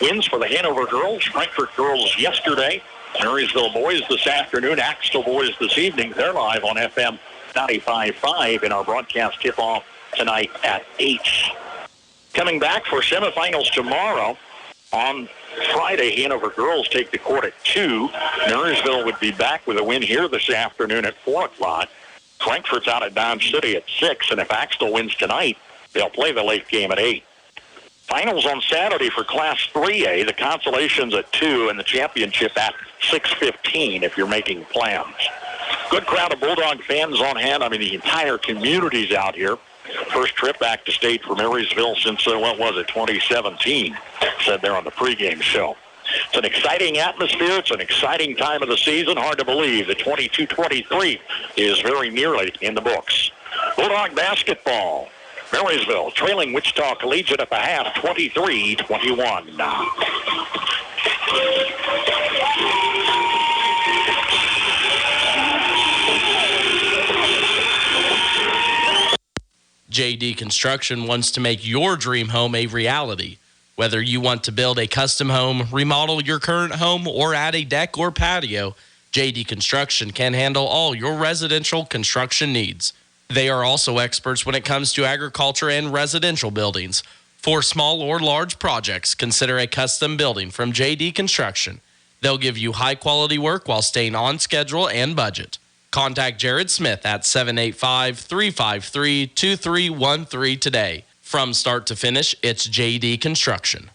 Wins for the Hanover girls, Frankfort girls yesterday. Marysville boys this afternoon, Axtell boys this evening. They're live on FM 95.5 in our broadcast tip-off tonight at 8. Coming back for semifinals tomorrow. On Friday, Hanover girls take the court at 2. Marysville would be back with a win here this afternoon at 4 o'clock. Frankfort's out at Dodge City at 6, and if Axtell wins tonight, they'll play the late game at 8. Finals on Saturday for Class 3A. The consolations at 2 and the championship at 6:15 if you're making plans. Good crowd of Bulldog fans on hand. I mean, the entire community's out here. First trip back to state for Marysville since, 2017, said there on the pregame show. It's an exciting atmosphere. It's an exciting time of the season. Hard to believe that 22-23 is very nearly in the books. Bulldog basketball. Marysville trailing Wichita Collegiate at the half, 23-21. JD Construction wants to make your dream home a reality. Whether you want to build a custom home, remodel your current home, or add a deck or patio, JD Construction can handle all your residential construction needs. They are also experts when it comes to agriculture and residential buildings. For small or large projects, consider a custom building from JD Construction. They'll give you high-quality work while staying on schedule and budget. Contact Jared Smith at 785-353-2313 today. From start to finish, it's JD Construction.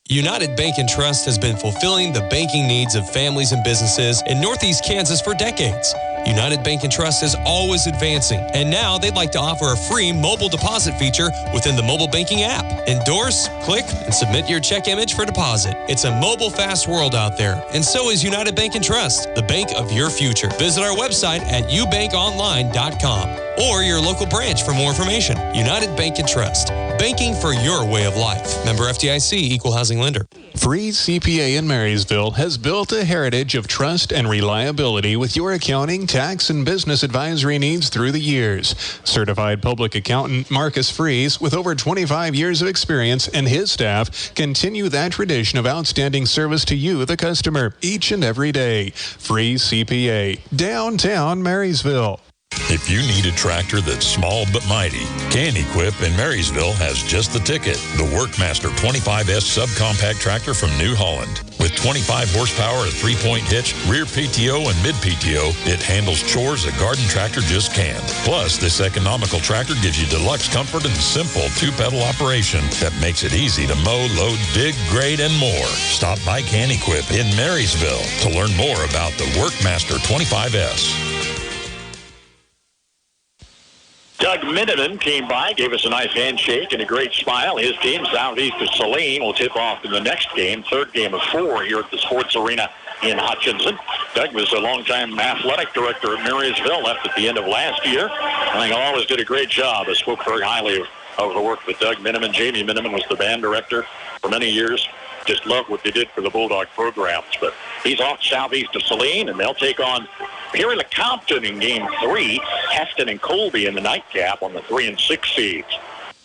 United Bank and Trust has been fulfilling the banking needs of families and businesses in Northeast Kansas for decades. United Bank and Trust is always advancing, and now they'd like to offer a free mobile deposit feature within the mobile banking app. Endorse, click, and submit your check image for deposit. It's a mobile fast world out there, and so is United Bank and Trust, the bank of your future. Visit our website at ubankonline.com or your local branch for more information. United Bank and Trust, Banking for your way of life. Member FDIC, Equal Housing Lender. Freeze CPA in Marysville has built a heritage of trust and reliability with your accounting, tax, and business advisory needs through the years. Certified public accountant Marcus Freeze, with over 25 years of experience, and his staff continue that tradition of outstanding service to you, the customer, each and every day. Freeze CPA, downtown Marysville. If you need a tractor that's small but mighty, Can-Equip in Marysville has just the ticket. The Workmaster 25S subcompact tractor from New Holland. With 25 horsepower, a 3-point hitch, rear PTO, and mid PTO, it handles chores a garden tractor just can't. Plus, this economical tractor gives you deluxe comfort and simple 2-pedal operation that makes it easy to mow, load, dig, grade, and more. Stop by Can-Equip in Marysville to learn more about the Workmaster 25S. Doug Miniman came by, gave us a nice handshake and a great smile. His team, Southeast of Saline, will tip off in the next game, third game of 4 here at the Sports Arena in Hutchinson. Doug was a longtime athletic director at Marysville, left at the end of last year. I think always did a great job. I spoke very highly of the work that Doug Miniman. Jamie Miniman was the band director for many years. Just loved what they did for the Bulldog programs. But he's off Southeast of Saline, and they'll take on Perry-LeCompton in Game 3. Heston and Colby in the nightcap on the 3 and 6 seeds.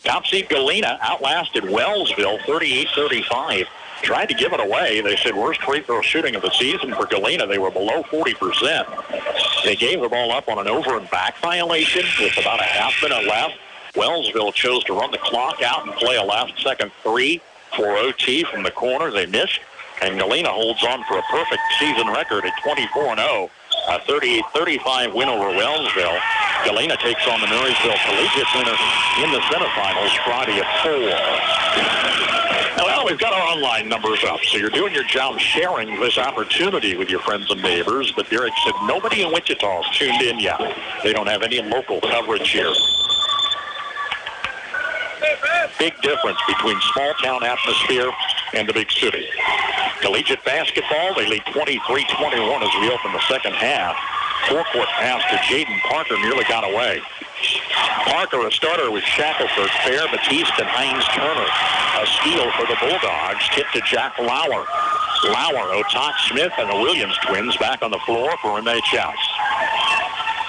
Top seed Galena outlasted Wellsville 38-35. Tried to give it away. They said worst free throw shooting of the season for Galena. They were below 40%. They gave the ball up on an over and back violation with about a half minute left. Wellsville chose to run the clock out and play a last-second 3 for OT from the corner. They missed, and Galena holds on for a perfect season record at 24-0. A 38-35 win over Wellsville. Galena takes on the Marysville Collegiate winner in the semifinals Friday at 4. Well, we've got our online numbers up, so you're doing your job sharing this opportunity with your friends and neighbors. But Derek said nobody in Wichita is tuned in yet. They don't have any local coverage here. Big difference between small-town atmosphere and the big city. Collegiate basketball, they lead 23-21 as we open the second half. Forecourt pass to Jaden Parker nearly got away. Parker, a starter with Shackelford, Fair, Batiste, and Hines Turner. A steal for the Bulldogs, tipped to Jack Lauer. Lauer, Otot Smith, and the Williams twins back on the floor for Renee Chouse.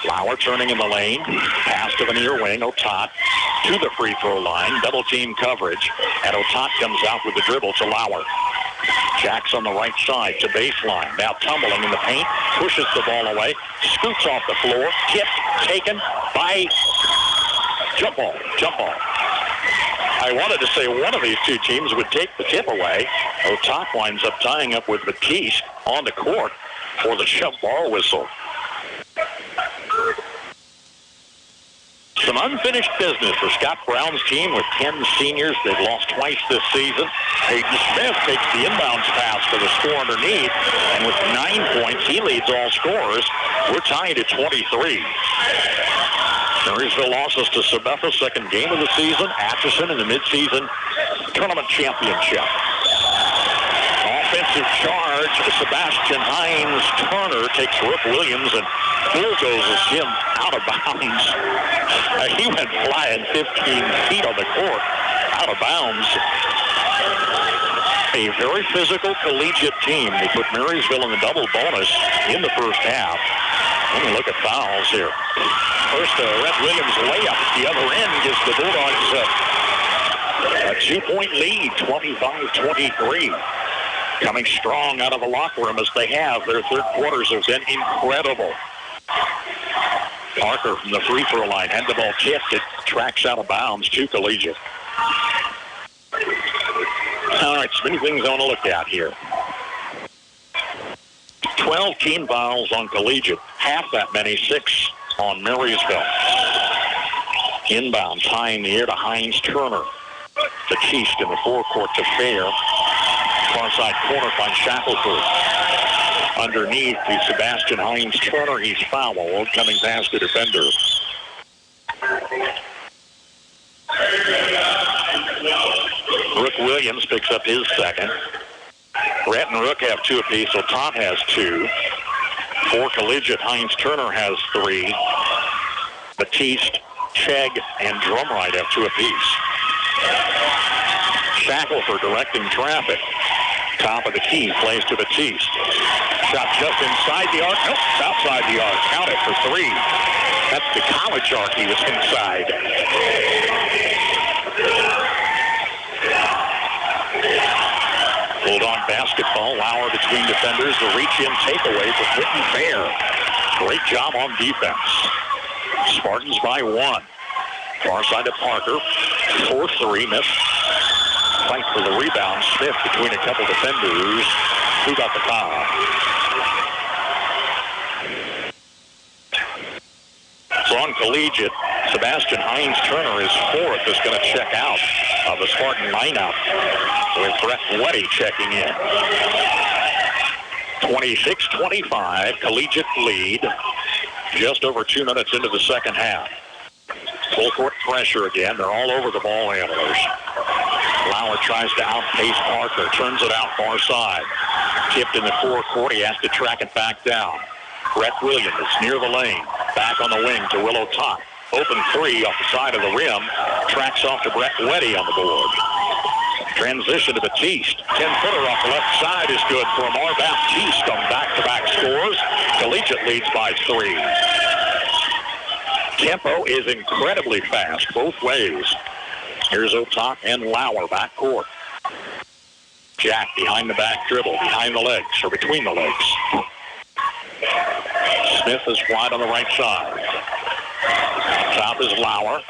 Lauer turning in the lane, pass to the near wing, Otot to the free throw line, double team coverage, and Otot comes out with the dribble to Lauer. Jack's on the right side to baseline, now tumbling in the paint, pushes the ball away, scoots off the floor, tipped, taken by jump ball. I wanted to say one of these two teams would take the tip away. Otot winds up tying up with Batiste on the court for the jump ball whistle. Some unfinished business for Scott Brown's team with 10 seniors. They've lost twice this season. Hayden Smith takes the inbounds pass for the score underneath, and with 9 points, he leads all scorers. We're tied at 23. Marysville losses to Sabetha, second game of the season. Atchison in the midseason tournament championship. Offensive charge, Sebastian Hines Turner takes Rook Williams and bulldozes him out of bounds. He went flying 15 feet on the court, out of bounds. A very physical collegiate team. They put Marysville in the double bonus in the first half. Let me look at fouls here. First, Rhett Williams layup at the other end gives the Bulldogs a 2-point lead, 25-23. Coming strong out of the locker room as they have. Their third quarters have been incredible. Parker from the free throw line had the ball tipped. It tracks out of bounds to Collegiate. All right, so many things I want to look at here. 12 team fouls on Collegiate. Half that many, 6 on Marysville. Inbounds high in the air to Hines Turner. Batiste in the forecourt to Fair. Far side corner finds Shackelford. Underneath to Sebastian Hines Turner. He's fouled. Coming past the defender. Rook Williams picks up his second. Rhett and Rook have 2 apiece, so Todd has 2. For Collegiate, Hines Turner has 3. Batiste, Chegg, and Drumright have 2 apiece. Shackelford directing traffic. Top of the key, plays to Batiste. Shot just inside the arc. Nope, outside the arc. Count it for three. That's the college arc he was inside. Hold on basketball. Lauer between defenders. The reach-in takeaway for Quentin Fair. Great job on defense. Spartans by one. Far side to Parker. 4-3, missed. Fight for the rebound. Smith between a couple defenders. Who got the foul? So on Collegiate, Sebastian Hines-Turner is fourth, is going to check out of the Spartan lineup with Brett Weddy checking in. 26-25, Collegiate lead. Just over 2 minutes into the second half. Full court pressure again. They're all over the ball handlers. Lauer tries to outpace Parker. Turns it out far side. Tipped in the forecourt. He has to track it back down. Brett Williams near the lane. Back on the wing to Willow Top. Open three off the side of the rim. Tracks off to Brett Weddy on the board. Transition to Batiste. 10-footer off the left side is good for Amar Baptiste on back-to-back scores. Collegiate leads by 3. Tempo is incredibly fast both ways. Here's Otok and Lauer back court. Jack behind the back dribble, behind the legs, or between the legs. Smith is wide on the right side. Top is Lauer.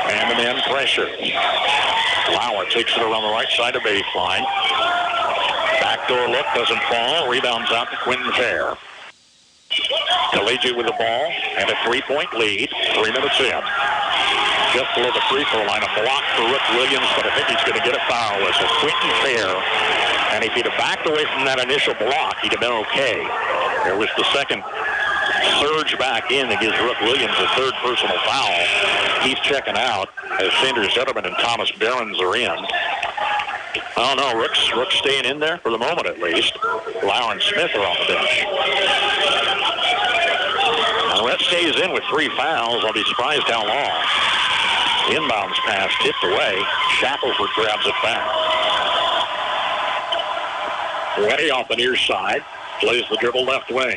And the man pressure. Lauer takes it around the right side of baseline. Backdoor look, doesn't fall. Rebounds out to Quentin Fair. Collegiate with the ball and a 3-point lead. 3 minutes in. Just below the free throw line, a block for Rick Williams, but I think he's going to get a foul whistle. Quentin Fair. And if he'd have backed away from that initial block, he'd have been okay. There was the second surge back in that gives Rick Williams a third personal foul. He's checking out as Sanders Zetterman and Thomas Behrens are in. Oh no, Rook's staying in there for the moment at least. Lauer and Smith are on the bench. Now Rhett stays in with 3 fouls. I'll be surprised how long. Inbounds pass tipped away. Shackelford grabs it back. Weddy off the near side. Plays the dribble left wing.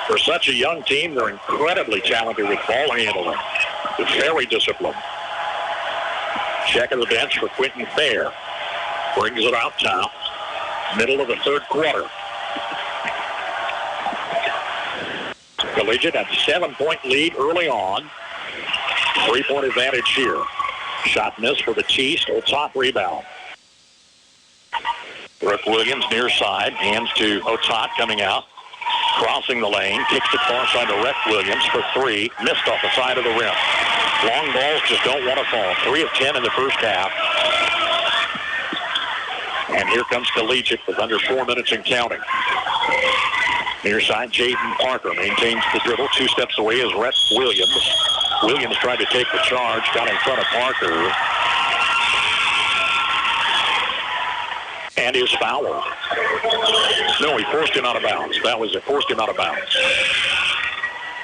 For such a young team, they're incredibly talented with ball handling. They're very disciplined. Check of the bench for Quentin Fair. Brings it out top. Middle of the third quarter. Collegiate had a 7-point lead early on. 3-point advantage here. Shot missed for Batiste. Top rebound. Rick Williams near side. Hands to Otot coming out. Crossing the lane. Kicks it far side to Rick Williams for 3. Missed off the side of the rim. Long balls just don't want to fall. 3 of 10 in the first half. And here comes Collegiate with under 4 minutes and counting. Near side, Jaden Parker maintains the dribble. 2 steps away is Rhett Williams. Williams tried to take the charge. Got in front of Parker. And is fouled. No, he forced him out of bounds. That was it. Forced him out of bounds.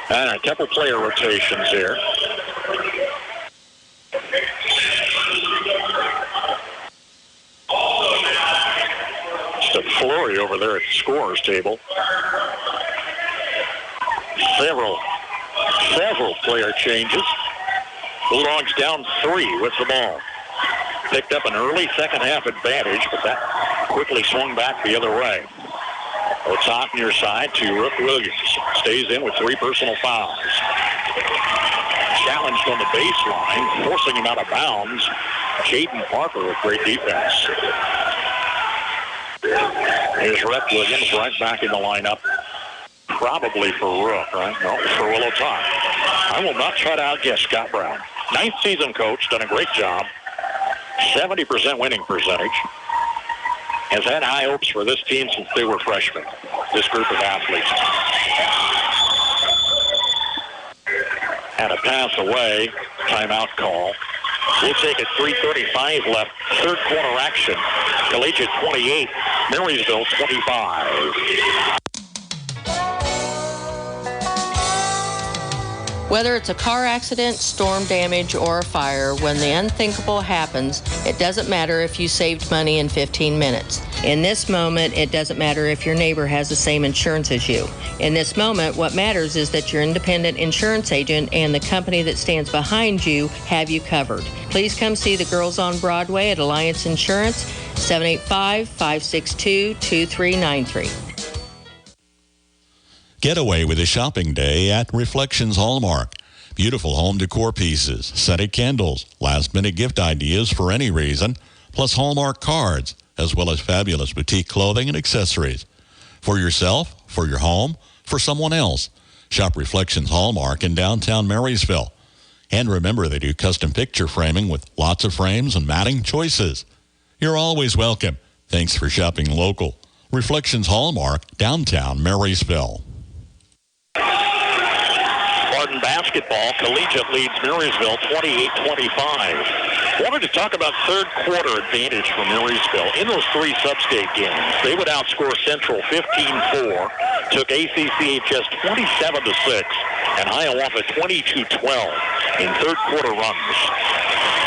And a couple player rotations here. Just a flurry over there at the scorer's table. Several player changes. Bulldogs down 3 with the ball. Picked up an early second half advantage, but that quickly swung back the other way. Otot near side to Rook Williams. Stays in with 3 personal fouls. Challenged on the baseline, forcing him out of bounds. Jaden Parker with great defense. Here's Rick Williams right back in the lineup. Probably for Rook, right? No, for Willow Top. I will not try to outguess Scott Brown. 9th season coach, done a great job. 70% winning percentage. Has had high hopes for this team since they were freshmen, this group of athletes. And a pass away, timeout call. We'll take it, 3:35 left, third quarter action. Collegiate 28, Marysville 25. Whether it's a car accident, storm damage, or a fire, when the unthinkable happens, it doesn't matter if you saved money in 15 minutes. In this moment, it doesn't matter if your neighbor has the same insurance as you. In this moment, what matters is that your independent insurance agent and the company that stands behind you have you covered. Please come see the girls on Broadway at Alliance Insurance, 785-562-2393. Get away with a shopping day at Reflections Hallmark. Beautiful home decor pieces, scented candles, last-minute gift ideas for any reason, plus Hallmark cards, as well as fabulous boutique clothing and accessories. For yourself, for your home, for someone else. Shop Reflections Hallmark in downtown Marysville. And remember, they do custom picture framing with lots of frames and matting choices. You're always welcome. Thanks for shopping local. Reflections Hallmark, downtown Marysville. Basketball, Collegiate leads Marysville 28-25. Wanted to talk about third quarter advantage for Marysville. In those three sub-state games, they would outscore Central 15-4, took ACCHS 27-6, and Hiawatha 22-12 in third quarter runs.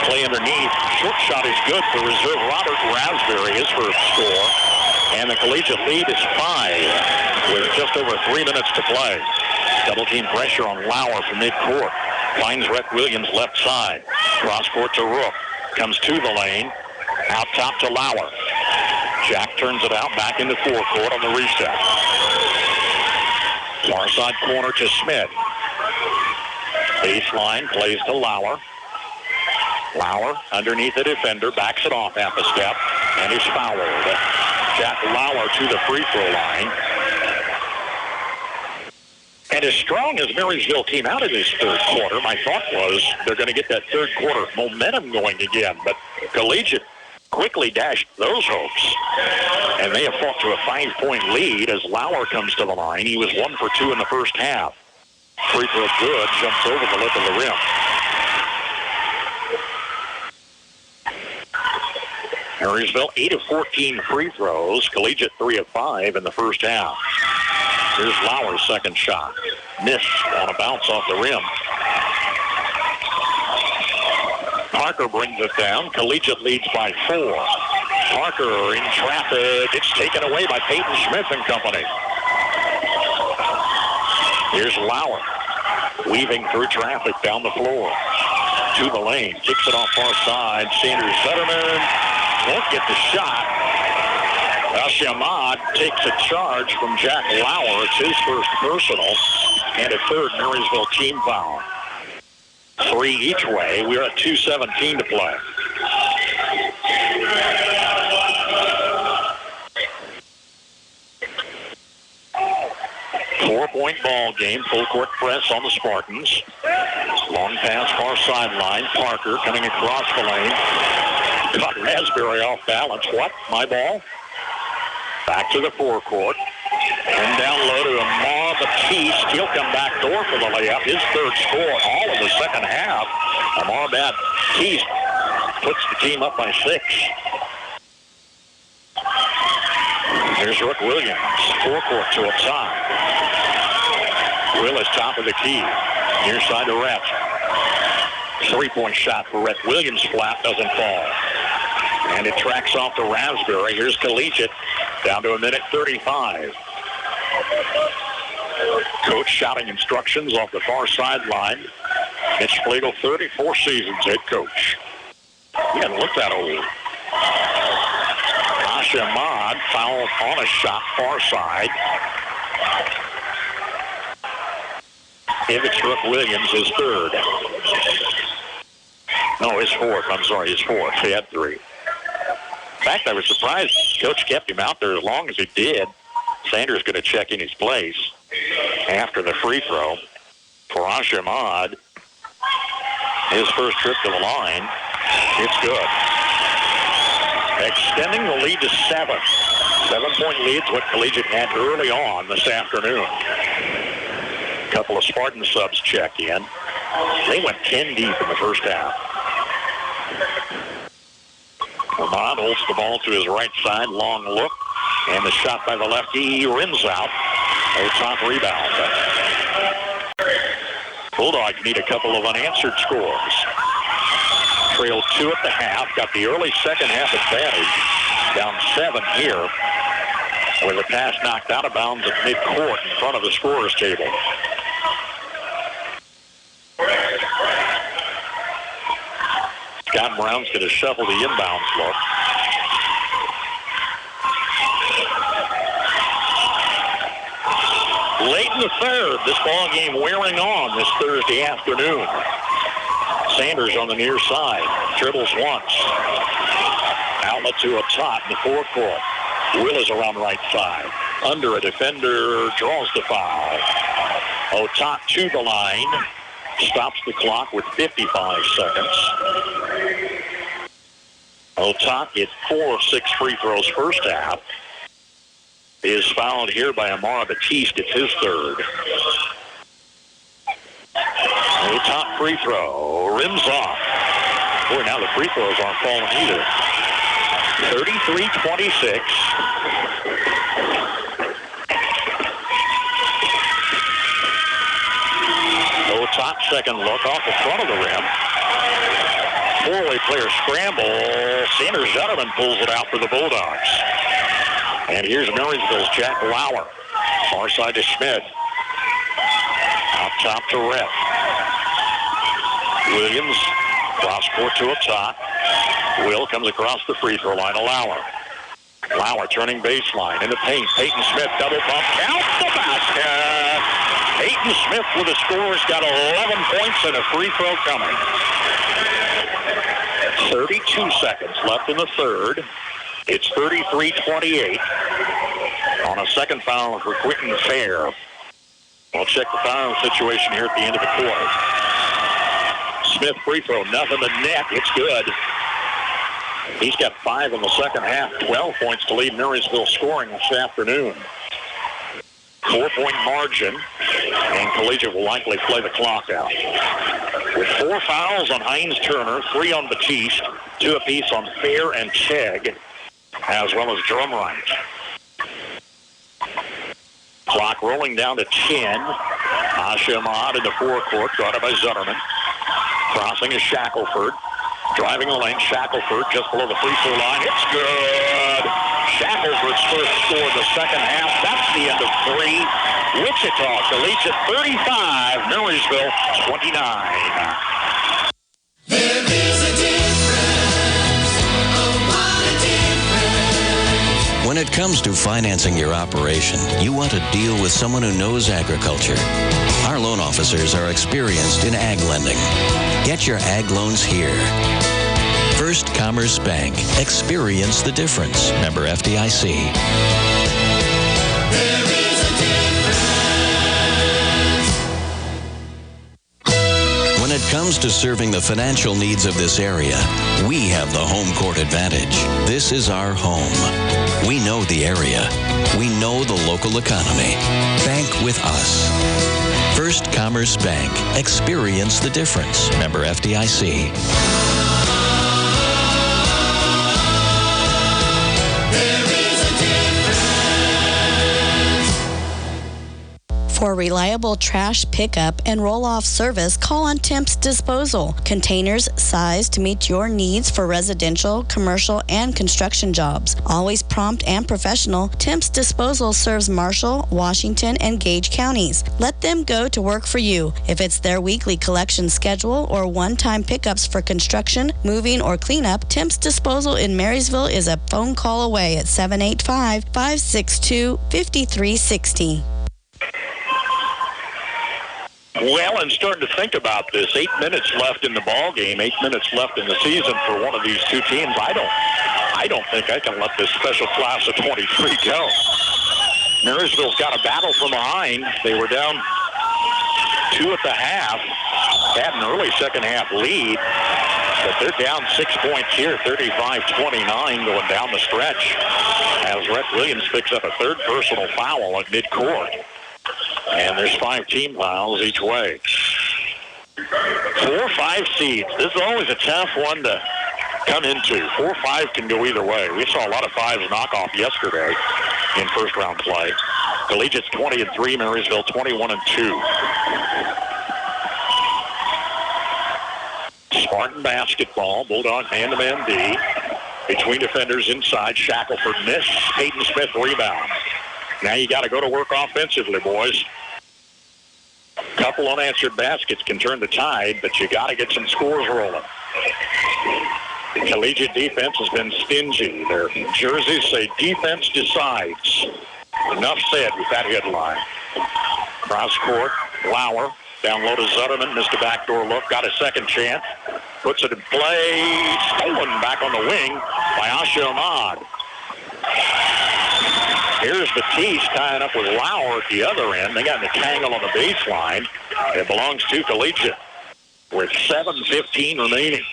Play underneath, short shot is good for reserve Robert Raspberry, his first score, and the Collegiate lead is 5 with just over 3 minutes to play. Double team pressure on Lauer from midcourt. Finds Rhett Williams left side. Cross court to Rook. Comes to the lane. Out top to Lauer. Jack turns it out back into forecourt on the reset. Far side corner to Smith. Baseline plays to Lauer. Lauer underneath the defender. Backs it off half a step. And is fouled. Jack Lauer to the free throw line. And as strong as Marysville came out of this third quarter, my thought was they're going to get that third quarter momentum going again. But Collegiate quickly dashed those hopes. And they have fought to a 5-point lead as Lauer comes to the line. He was 1 for 2 in the first half. Free throw good, jumps over the lip of the rim. Marysville 8 of 14 free throws. Collegiate 3 of 5 in the first half. Here's Lauer's second shot. Missed on a bounce off the rim. Parker brings it down. Collegiate leads by 4. Parker in traffic. It's taken away by Peyton Smith and company. Here's Lauer. Weaving through traffic down the floor. To the lane. Kicks it off far side. Sanders Zetterman won't get the shot. Ashamad takes a charge from Jack Lauer. It's his first personal and a third Marysville team foul. 3 each way. We're at 2:17 to play. Four-point ball game. Full court press on the Spartans. Long pass far sideline. Parker coming across the lane. Caught Raspberry off balance. What? My ball? Back to the forecourt. And down low to Amar Batiste. He'll come back door for the layup. His third score all of the second half. Amar Batiste puts the team up by 6. Here's Rook Williams. Forecourt to a side. Will is top of the key. Near side to Rhett. 3-point shot for Rhett Williams. Flat doesn't fall. And it tracks off to Raspberry. Here's Collegiate down to 1:35. Coach shouting instructions off the far sideline. Mitch Flegel, 34 seasons head coach. He doesn't look that old. Asha Ahmad fouled on a shot far side. If it's Rook Williams, his third. No, his fourth. I'm sorry, his fourth. He had 3. In fact, I was surprised Coach kept him out there as long as he did. Sanders going to check in his place after the free throw for Ashamad. His first trip to the line. It's good. Extending the lead to 7. 7-point lead is what Collegiate had early on this afternoon. A couple of Spartan subs check in. They went 10 deep in the first half. Vermont holds the ball to his right side. Long look. And the shot by the lefty rims out. A top rebound. Bulldogs need a couple of unanswered scores. Trailed 2 at the half, got the early second half advantage, down 7 here, with a pass knocked out of bounds at midcourt in front of the scorer's table. Scott Brown's going to shuffle the inbounds look. Late in the third, this ball game wearing on this Thursday afternoon. Sanders on the near side, dribbles once. Outlet to a top in the forecourt. Will is around right side. Under a defender, draws the foul. Otat to the line. Stops the clock with 55 seconds. Otat hit 4 of 6 free throws first half. Is fouled here by Amara Batiste. It's his third. Otat free throw. Rims off. Boy, now the free throws aren't falling either. 33-26. Otat second look off the front of the rim. Four-way player scramble. Sanders Zetterman pulls it out for the Bulldogs. And here's Marysville's Jack Lauer. Far side to Schmidt. Out top to Rep. Williams cross court to Otat. Will comes across the free throw line to Lauer. Lauer turning baseline in the paint. Peyton Smith double pump. Count the basket. Peyton Smith with a score has got 11 points and a free throw coming. 32 seconds left in the third. It's 33-28 on a second foul for Quentin Fair. We'll check the foul situation here at the end of the quarter. Smith free throw, nothing but net. It's good. He's got 5 in the second half, 12 points to lead Marysville scoring this afternoon. 4-point margin, and Collegiate will likely play the clock out. With 4 fouls on Hines Turner, 3 on Batiste, 2 apiece on Fair and Chegg, as well as Drumright. Clock rolling down to 10. Asha Ahmad in the forecourt, guarded by Zutterman. Crossing is Shackelford. Driving the lane, Shackelford just below the free throw line. It's good. Shackelford's first score of the second half. That's the end of 3. Wichita Collegiate 35, Marysville 29. There is a difference. Oh, what a difference. When it comes to financing your operation, you want to deal with someone who knows agriculture. Our loan officers are experienced in ag lending. Get your ag loans here. First Commerce Bank. Experience the difference. Member FDIC. There is a difference. When it comes to serving the financial needs of this area, we have the home court advantage. This is our home. We know the area. We know the local economy. Bank with us. First Commerce Bank. Experience the difference. Member FDIC. For reliable trash pickup and roll-off service, call on Temps Disposal. Containers sized to meet your needs for residential, commercial, and construction jobs. Always prompt and professional, Temps Disposal serves Marshall, Washington, and Gage counties. Let them go to work for you. If it's their weekly collection schedule or one-time pickups for construction, moving, or cleanup, Temps Disposal in Marysville is a phone call away at 785-562-5360. Well, I'm starting to think about this. 8 minutes left in the ball game, 8 minutes left in the season for one of these two teams. I don't think I can let this special class of 23 go. Marysville's got a battle from behind. They were down 2 at the half, had an early second half lead, but they're down 6 points here, 35-29 going down the stretch, as Rhett Williams picks up a third personal foul at midcourt. And there's 5 team fouls each way. 4 or 5 seeds. This is always a tough one to come into. 4 or 5 can go either way. We saw a lot of 5s knock off yesterday in first round play. Collegiate's 20-3, Marysville 21-2. Spartan basketball. Bulldogs man-to-man D. Between defenders inside. Shackelford miss. Peyton Smith rebound. Now you got to go to work offensively, boys. Couple unanswered baskets can turn the tide, but you got to get some scores rolling. The Collegiate defense has been stingy. Their jerseys say defense decides. Enough said with that headline. Cross court, Lauer. Down low to Zutterman. Missed a backdoor look. Got a second chance. Puts it in play. Stolen back on the wing by Asha Ahmad. Here's Batiste tying up with Lauer at the other end. They got the tangle on the baseline. It belongs to Collegiate with 7:15 remaining.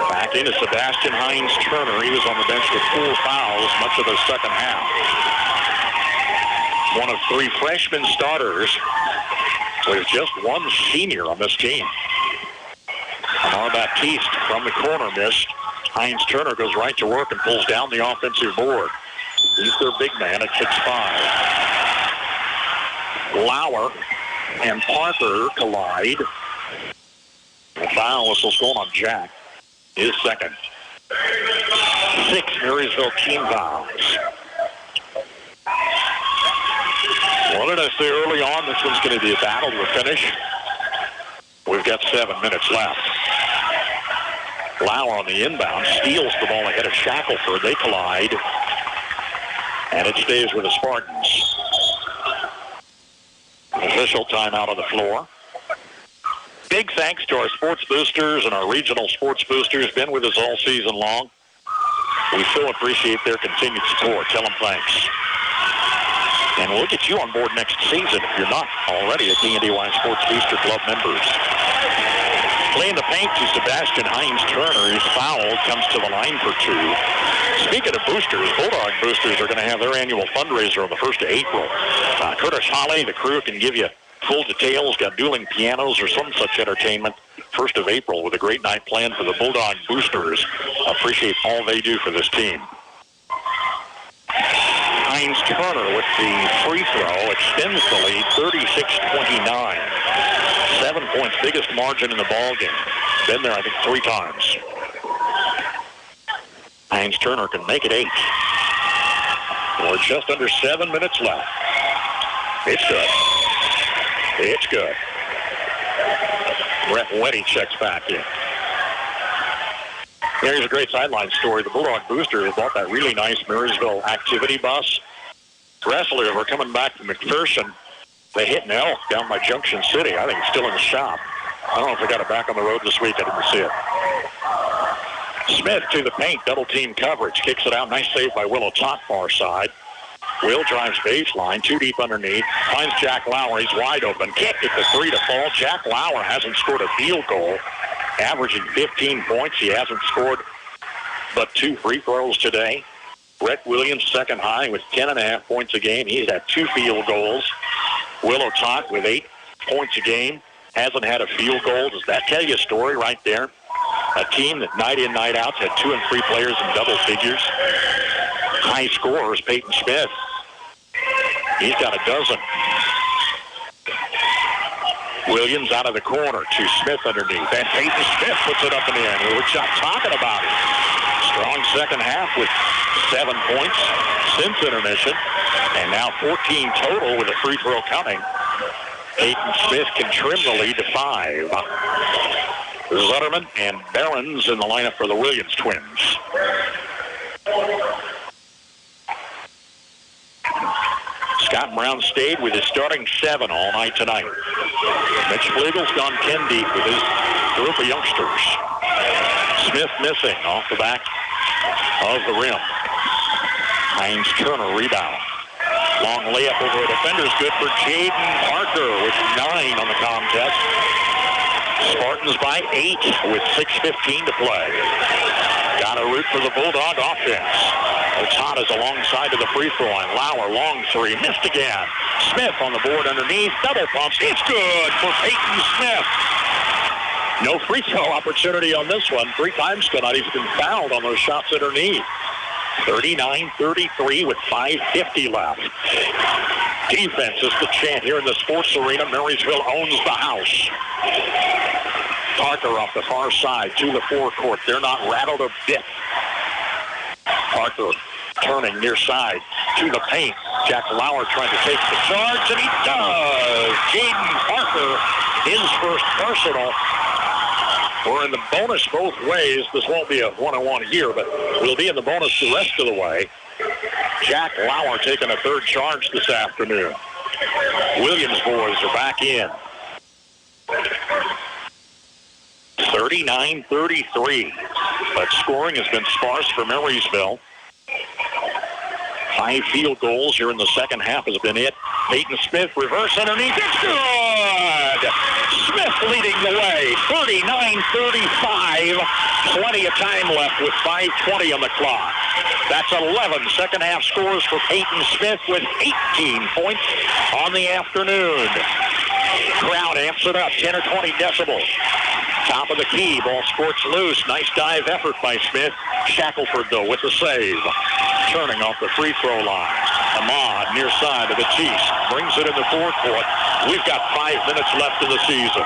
Back into Sebastian Hines-Turner. He was on the bench with 4 fouls much of the second half. One of 3 freshman starters with just 1 senior on this team. Amar Baptiste from the corner missed. Hines-Turner goes right to work and pulls down the offensive board. He's their big man at 6'5". Lauer and Parker collide. The foul whistle's going on Jack. His second. 6 Marysville team fouls. What did I say early on? This one's going to be a battle to a finish. We've got 7 minutes left. Lauer on the inbound steals the ball ahead of Shackelford. They collide. And it stays with the Spartans. Official timeout on the floor. Big thanks to our sports boosters and our regional sports boosters. Been with us all season long. We so appreciate their continued support. Tell them thanks. And we'll get you on board next season if you're not already a KNDY Sports Booster Club members. Playing the paint to Sebastian Hines-Turner. He's fouled, comes to the line for 2. Speaking of boosters, Bulldog boosters are going to have their annual fundraiser on the 1st of April. Curtis Holly, the crew, can give you full details. Got dueling pianos or some such entertainment. 1st of April with a great night planned for the Bulldog boosters. Appreciate all they do for this team. Hines-Turner with the free throw extends the lead 36-29. 7 points, biggest margin in the ball game. Been there, I think, 3 times. Hines-Turner can make it 8. We're just under 7 minutes left. It's good. It's good. Brett Weddy checks back in. Here's a great sideline story. The Bulldog Boosters bought that really nice Marysville activity bus. Wrestlers were coming back from McPherson. They hit an elk down by Junction City. I think it's still in the shop. I don't know if they got it back on the road this week. I didn't see it. Smith to the paint, double team coverage. Kicks it out. Nice save by Willow Tot, far side. Will drives baseline, 2 deep underneath. Finds Jack Lauer. He's wide open. Kicked at the 3 to fall. Jack Lauer hasn't scored a field goal. Averaging 15 points. He hasn't scored but 2 free throws today. Brett Williams, second high with 10.5 points a game. He's had 2 field goals. Willow Tot with 8 points a game. Hasn't had a field goal. Does that tell you a story right there? A team that night in, night out had 2 and 3 players in double figures. High scorers, Peyton Smith. He's got a dozen. Williams out of the corner to Smith underneath. And Peyton Smith puts it up in the end. We were just talking about it. Strong second half with 7 points since intermission. And now 14 total with a free throw coming. Peyton Smith can trim the lead to 5. Zutterman and Barons in the lineup for the Williams twins. Scott Brown stayed with his starting 7 all night tonight. Mitch Flegel's gone 10 deep with his group of youngsters. Smith missing off the back of the rim. Hines-Turner rebound. Long layup over a defender's good for Jaden Parker with 9 on the contest. Spartans by 8 with 6:15 to play. Got to root for the Bulldog offense. Otada is alongside of the free throw line. Lauer, long 3, missed again. Smith on the board underneath, double pumps. It's good for Peyton Smith. No free throw opportunity on this one. 3 times tonight he's been fouled on those shots underneath. 39-33 with 5:50 left. Defense is the chant here in the sports arena. Marysville owns the house. Parker off the far side to the forecourt. They're not rattled a bit. Parker turning near side to the paint. Jack Lauer trying to take the charge, and he does. Jaden Parker, his first personal. We're in the bonus both ways. This won't be a one-on-one here, but we'll be in the bonus the rest of the way. Jack Lauer taking a third charge this afternoon. Williams boys are back in. 39-33. But scoring has been sparse for Marysville. 5 field goals here in the second half has been it. Peyton Smith, reverse underneath. It's good! Smith leading the way. 39-35. Plenty of time left with 5:20 on the clock. That's 11 second half scores for Peyton Smith with 18 points on the afternoon. Crowd amps it up, 10 or 20 decibels. Top of the key, ball squirts loose. Nice dive effort by Smith. Shackelford, though, with the save. Turning off the free throw line. Ahmad near side of Batiste. Brings it in the forecourt. We've got 5 minutes left in the season.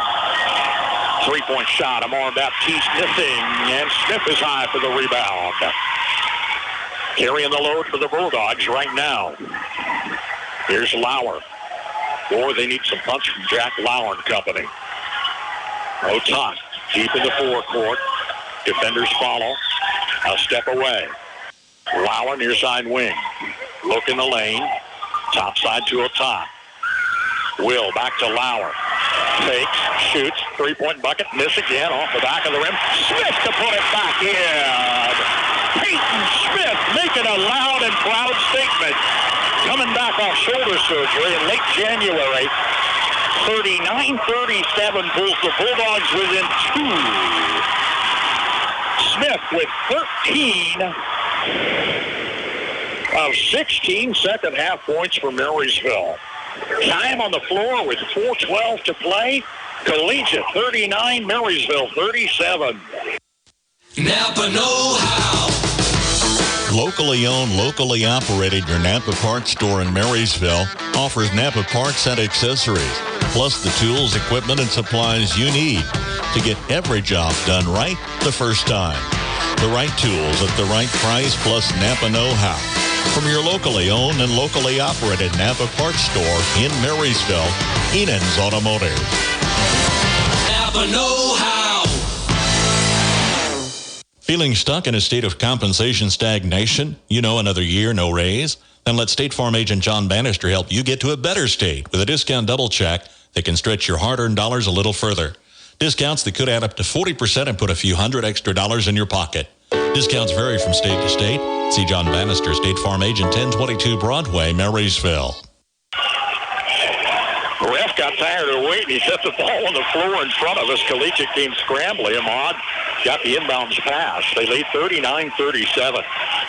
3-point shot. Ahmad Baptiste missing. And Smith is high for the rebound. Carrying the load for the Bulldogs right now. Here's Lauer. Or they need some punch from Jack Lauer and company. Otot deep in the forecourt. Defenders follow. A step away. Lauer near side wing. Look in the lane. Top side to Otot. Will back to Lauer. Fakes, shoots, 3-point bucket, miss again off the back of the rim. Smith to put it back in. Peyton Smith making a loud and proud statement. Coming back off shoulder surgery in late January. 39-37 pulls the Bulldogs within 2. Smith with 13 of 16 second half points for Marysville. Time on the floor with 4:12 to play. Collegiate 39, Marysville 37. Napa know-how. Locally owned, locally operated, your Napa Parts store in Marysville offers Napa Parts and accessories, plus the tools, equipment, and supplies you need to get every job done right the first time. The right tools at the right price, plus Napa know-how. From your locally owned and locally operated Napa Parts store in Marysville, Enan's Automotive. Napa know-how. Feeling stuck in a state of compensation stagnation? You know, another year, no raise? Then let State Farm agent John Bannister help you get to a better state with a discount double check that can stretch your hard-earned dollars a little further. Discounts that could add up to 40% and put a few $100 extra in your pocket. Discounts vary from state to state. See John Bannister, State Farm agent, 1022 Broadway, Marysville. The ref got tired of waiting. He set the ball on the floor in front of us. Collegiate came scrambling. Ahmad got the inbounds pass. They lead 39-37.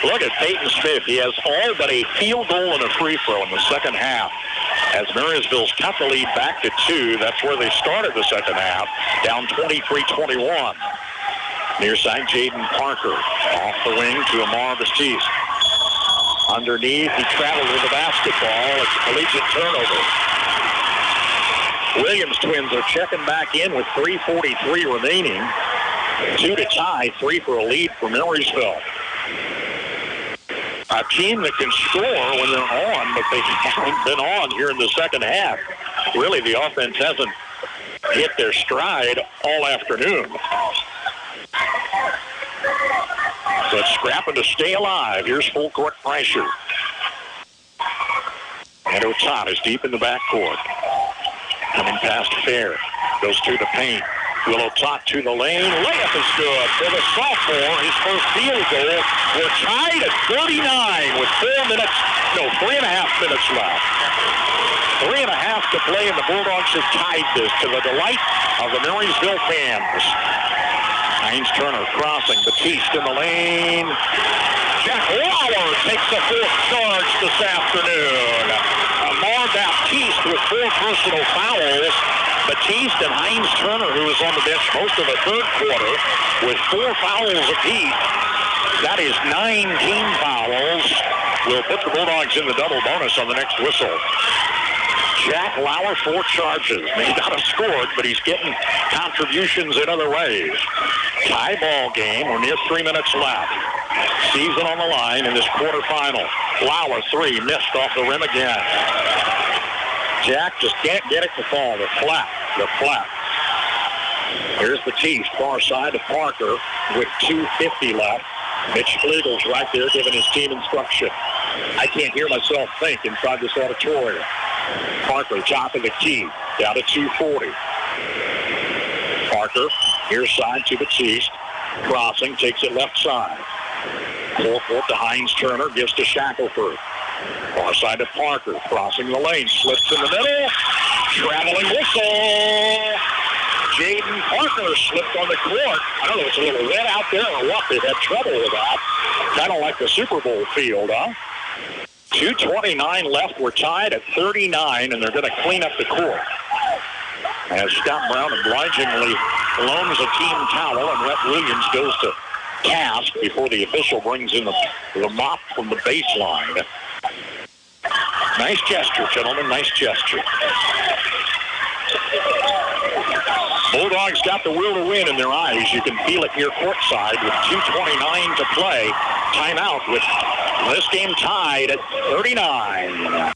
Look at Peyton Smith. He has all but a field goal and a free throw in the second half. As Marysville's cut the lead back to 2. That's where they started the second half. Down 23-21. Near side, Jaden Parker. Off the wing to Amar Batiste. Underneath, he travels with the basketball. It's a collegiate turnover. Williams twins are checking back in with 3:43 remaining. 2 to tie, 3 for a lead for Marysville. A team that can score when they're on, but they haven't been on here in the second half. Really, the offense hasn't hit their stride all afternoon. So it's scrapping to stay alive. Here's full court pressure. And Otot is deep in the backcourt. Coming past Fair. Goes to the paint. Will Otot to the lane. Layup is good for the sophomore. His first field goal. We're tied at 39 with 3.5 minutes left. 3.5 to play, and the Bulldogs have tied this to the delight of the Marysville fans. Hines Turner crossing. Batiste in the lane. Jack Lauer takes the fourth charge this afternoon. Amar Baptiste with 4 personal fouls. Batiste and Hines Turner, who was on the bench most of the third quarter, with 4 fouls apiece. got his 9 team fouls. Will put the Bulldogs in the double bonus on the next whistle. Jack Lauer, 4 charges. May not have scored, but he's getting contributions in other ways. Tie ball game. We're near 3 minutes left. Season on the line in this quarterfinal. Lauer, 3, missed off the rim again. Jack just can't get it to fall. The flat. Here's the tease, far side to Parker with 2:50 left. Mitch Schlegel's right there giving his team instruction. I can't hear myself think inside this auditorium. Parker, top of the key, down to 2:40. Parker, near side to the east. Crossing, takes it left side. 4-4 to Hines Turner, gives to Shackelford. Far side to Parker, crossing the lane, slips in the middle. Traveling whistle. Jaden Parker slipped on the court. I don't know if it's a little red out there or what. They've had trouble with that. Kind of like the Super Bowl field, huh? 2:29 left. We're tied at 39, and they're going to clean up the court. As Scott Brown obligingly loans a team towel, and Rhett Williams goes to task before the official brings in the mop from the baseline. Nice gesture, gentlemen. Nice gesture. Bulldogs got the will to win in their eyes. You can feel it here courtside with 2:29 to play. Timeout with this game tied at 39.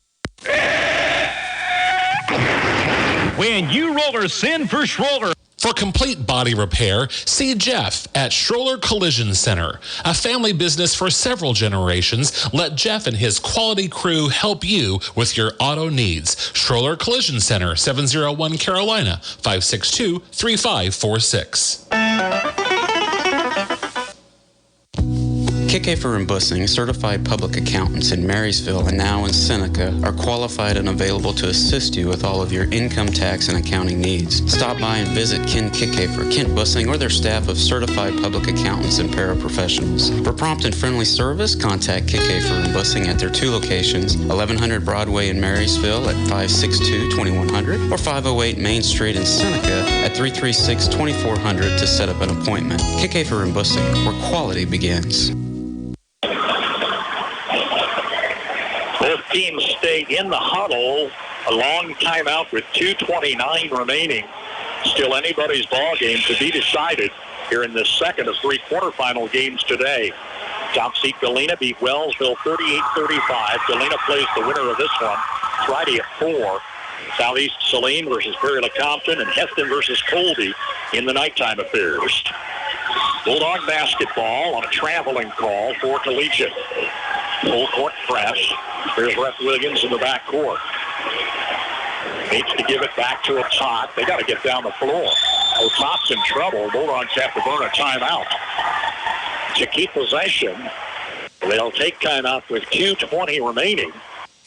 When you rollers send for Schroller. For complete body repair, see Jeff at Schroller Collision Center. A family business for several generations, let Jeff and his quality crew help you with your auto needs. Schroller Collision Center, 701 Carolina, 562-3546. Kickafer and Bussing, certified public accountants in Marysville and now in Seneca, are qualified and available to assist you with all of your income tax and accounting needs. Stop by and visit Ken Kickafer, Kent Bussing, or their staff of certified public accountants and paraprofessionals. For prompt and friendly service, contact Kickafer and Bussing at their 2 locations, 1100 Broadway in Marysville at 562-2100 or 508 Main Street in Seneca at 336-2400 to set up an appointment. Kickafer and Bussing, where quality begins. Both teams stayed in the huddle. A long timeout with 2:29 remaining. Still anybody's ball game to be decided here in the second of 3 quarterfinal games today. Top seed Galena beat Wellsville 38-35. Galena plays the winner of this one Friday at 4. Southeast Saline versus Perry-LeCompton and Heston versus Colby in the nighttime affairs. Bulldog basketball on a traveling call for Collegiate. Full court press. There's Rhett Williams in the backcourt. Needs to give it back to Otot. They got to get down the floor. Otot's in trouble. Bulldogs have to burn a timeout to keep possession. They'll take timeout with 2:20 remaining.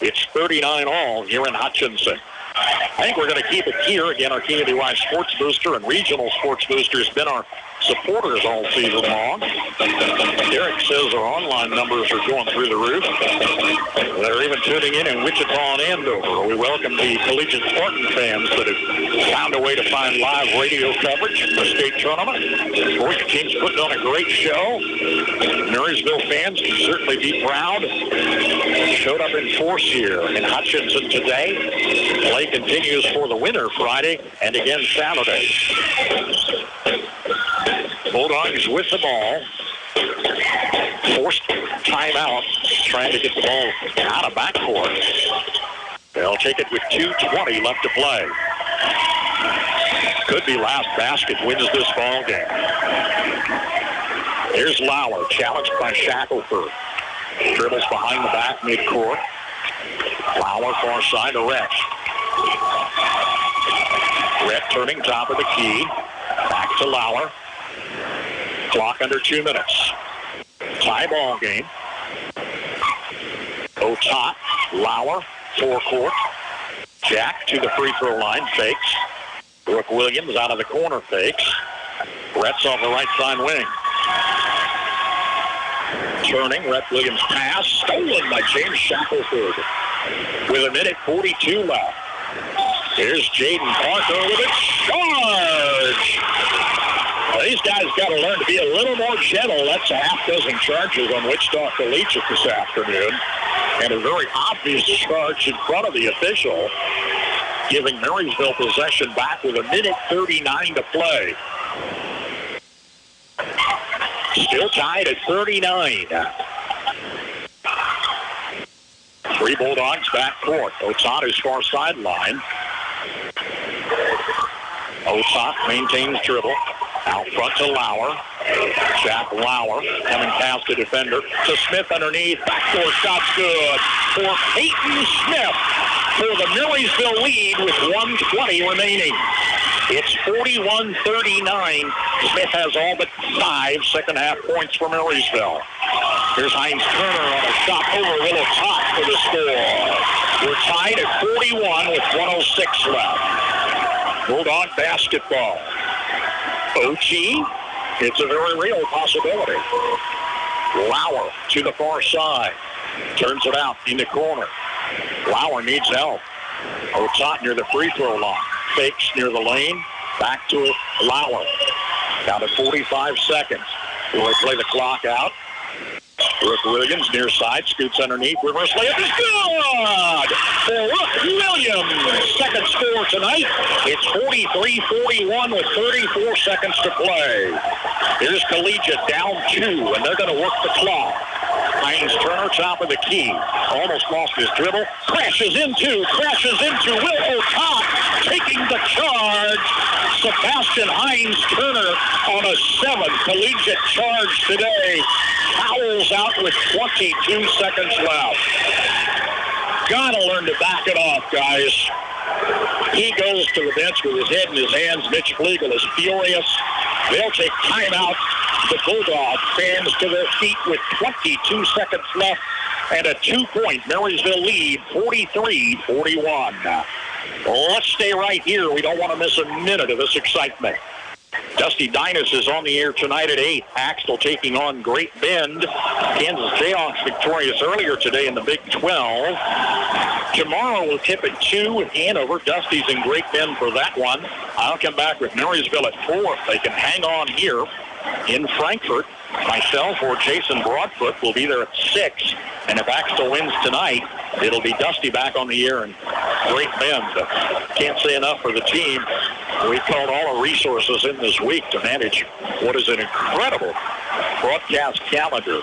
It's 39 all here in Hutchinson. I think we're going to keep it here. Again, our KNDY Sports Booster and Regional Sports Booster has been our supporters all season long. Derek says our online numbers are going through the roof. They're even tuning in Wichita and Andover. We welcome the Collegiate Spartan fans that have found a way to find live radio coverage of the state tournament. Both teams putting on a great show. Marysville fans can certainly be proud. Showed up in force here in Hutchinson today. Play continues for the winner Friday and again Saturday. Bulldogs with the ball. Forced timeout, trying to get the ball out of backcourt. They'll take it with 2:20 left to play. Could be last basket wins this ball game. Here's Lauer, challenged by Shackelford. Dribbles behind the back midcourt. Lauer far side to Rhett. Rhett turning top of the key. Back to Lauer. Clock under 2 minutes. Tie ball game. Otot, Lauer, forecourt. Jack to the free throw line, fakes. Brooke Williams out of the corner, fakes. Rhett's off the right side wing. Turning, Rhett Williams pass, stolen by James Shackelford. With 1:42 left. Here's Jaden Parker with a charge. These guys got to learn to be a little more gentle. That's a half dozen charges on Wichita Collegiate this afternoon. And a very obvious charge in front of the official, giving Marysville possession back with 1:39 to play. Still tied at 39. 3 Bulldogs back court. Otsot is far sideline. Otsot maintains dribble. Out front to Lauer. Jack Lauer coming past the defender to Smith underneath. Backdoor shot's good for Peyton Smith for the Marysville lead with 1:20 remaining. It's 41-39. Smith has all but 5 second-half points for Marysville. Here's Hines Turner on a shot over Willow Top for the score. We're tied at 41 with 1:06 left. Bulldog basketball. OT, it's a very real possibility. Lauer to the far side. Turns it out in the corner. Lauer needs help. Otsot near the free throw line. Fakes near the lane. Back to Lauer. Down to 45 seconds. We'll play the clock out. Brooke Williams near side, scoots underneath, reverse layup is good for Brooke Williams. Second score tonight. It's 43-41 with 34 seconds to play. Here's Collegiate down 2, and they're going to work the clock. Hines Turner, top of the key. Almost lost his dribble. Crashes into Will Top, taking the charge. Sebastian Hines Turner on a 7th Collegiate charge today. Fouls out with 22 seconds left. Gotta learn to back it off, guys. He goes to the bench with his head in his hands. Mitch Flegel is furious. They'll take timeout. The Bulldog fans to their feet with 22 seconds left and a 2-point Marysville lead, 43-41. Let's stay right here. We don't want to miss a minute of this excitement. Dusty Dinas is on the air tonight at 8. Axtell taking on Great Bend. Kansas Jayhawks victorious earlier today in the Big 12. Tomorrow we'll tip at 2 with Hanover. Dusty's in Great Bend for that one. I'll come back with Marysville at 4 if they can hang on here in Frankfort. Myself or Jason Broadfoot will be there at 6. And if Axtell wins tonight, it'll be Dusty back on the air in Great Bend. Can't say enough for the team. We called all our resources in this week to manage what is an incredible broadcast calendar.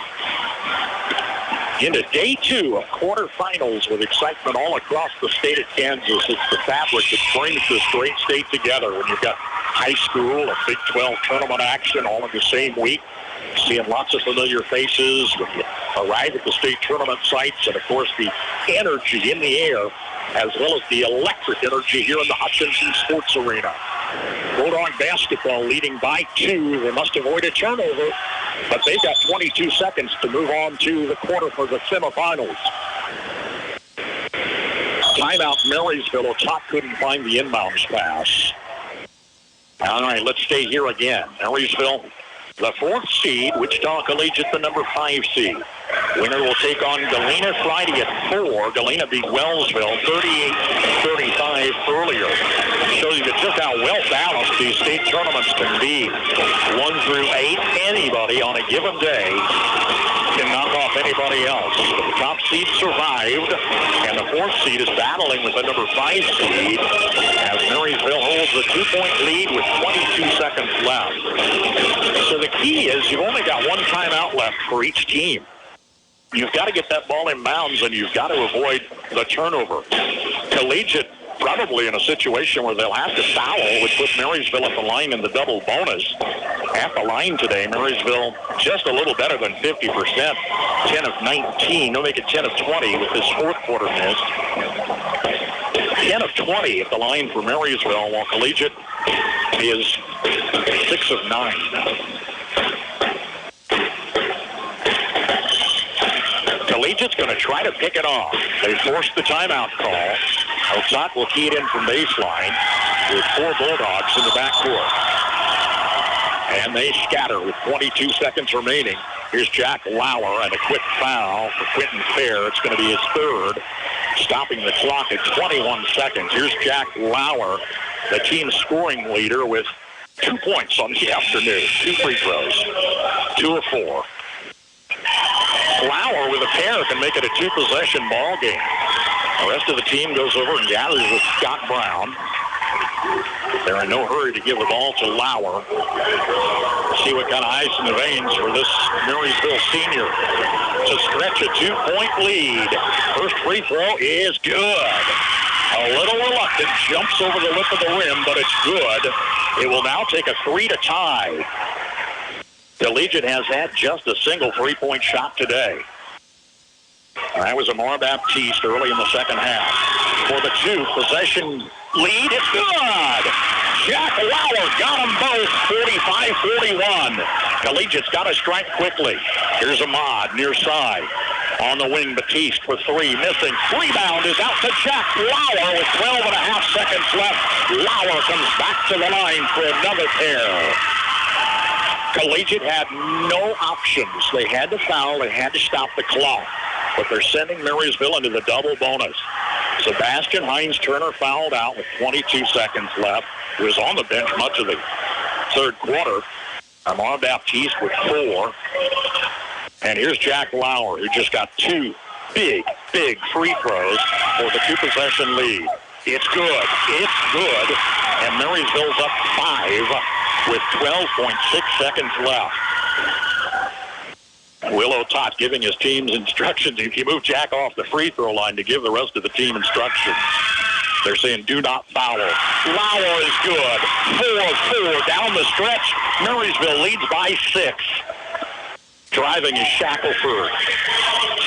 Into day 2 of quarterfinals with excitement all across the state of Kansas. It's the fabric that brings this great state together when you've got high school and Big 12 tournament action all in the same week. Seeing lots of familiar faces when you arrive at the state tournament sites, and of course the energy in the air, as well as the electric energy here in the Hutchinson Sports Arena. Bulldog basketball leading by 2. They must avoid a turnover, but they've got 22 seconds to move on to the quarter for the semifinals. Timeout Marysville. Top couldn't find the inbounds pass. All right, let's stay here again. Marysville, the 4th seed. Wichita Collegiate, the number 5 seed. Winner will take on Galena Friday at 4. Galena beat Wellsville 38-35 earlier. Shows you just how well balanced these state tournaments can be. 1 through 8, anybody on a given day can knock off anybody else. The top seed survived, and the 4th seed is battling with the number 5 seed as Marysville holds a 2-point lead with 22 seconds left. So the key is you've only got one timeout left for each team. You've got to get that ball in bounds, and you've got to avoid the turnover. Collegiate probably in a situation where they'll have to foul, which put Marysville at the line in the double bonus. At the line today, Marysville just a little better than 50%. 10 of 19. They'll make it 10 of 20 with this 4th quarter miss. 10 of 20 at the line for Marysville, while Collegiate is 6 of 9. Collegiate's going to try to pick it off. They forced the timeout call. Otsot will key it in from baseline with 4 Bulldogs in the backcourt. And they scatter with 22 seconds remaining. Here's Jack Lauer and a quick foul for Quentin Fair. It's going to be his 3rd, stopping the clock at 21 seconds. Here's Jack Lauer, the team scoring leader, with 2 points on the afternoon. 2 free throws. 2 of 4. Lauer with a pair can make it a 2-possession ball game. The rest of the team goes over and gathers with Scott Brown. They're in no hurry to give the ball to Lauer. See what kind of ice in the veins for this Marysville senior to stretch a 2-point lead. First free throw is good. A little reluctant, jumps over the lip of the rim, but it's good. It will now take a 3 to tie. Collegiate has had just a single 3-point shot today. That was Amar Baptiste early in the second half. For the 2-possession lead, it's good. Jack Lauer got them both, 45-41. Collegiate's got to strike quickly. Here's Ahmad near side. On the wing, Baptiste for 3, missing. Rebound is out to Jack Lauer with 12 and a half seconds left. Lauer comes back to the line for another pair. Collegiate had no options. They had to foul. They had to stop the clock. But they're sending Marysville into the double bonus. Sebastian Hines-Turner fouled out with 22 seconds left. He was on the bench much of the third quarter. Amar Baptiste with 4. And here's Jack Lauer, who just got 2 big free throws for the 2-possession lead. It's good. It's good. And Marysville's up 5 with 12.6 seconds left. Willow Tott giving his team's instructions. If you move Jack off the free throw line to give the rest of the team instructions. They're saying do not foul. Lauer is good. 4-4 down the stretch. Marysville leads by 6. Driving is Shackelford.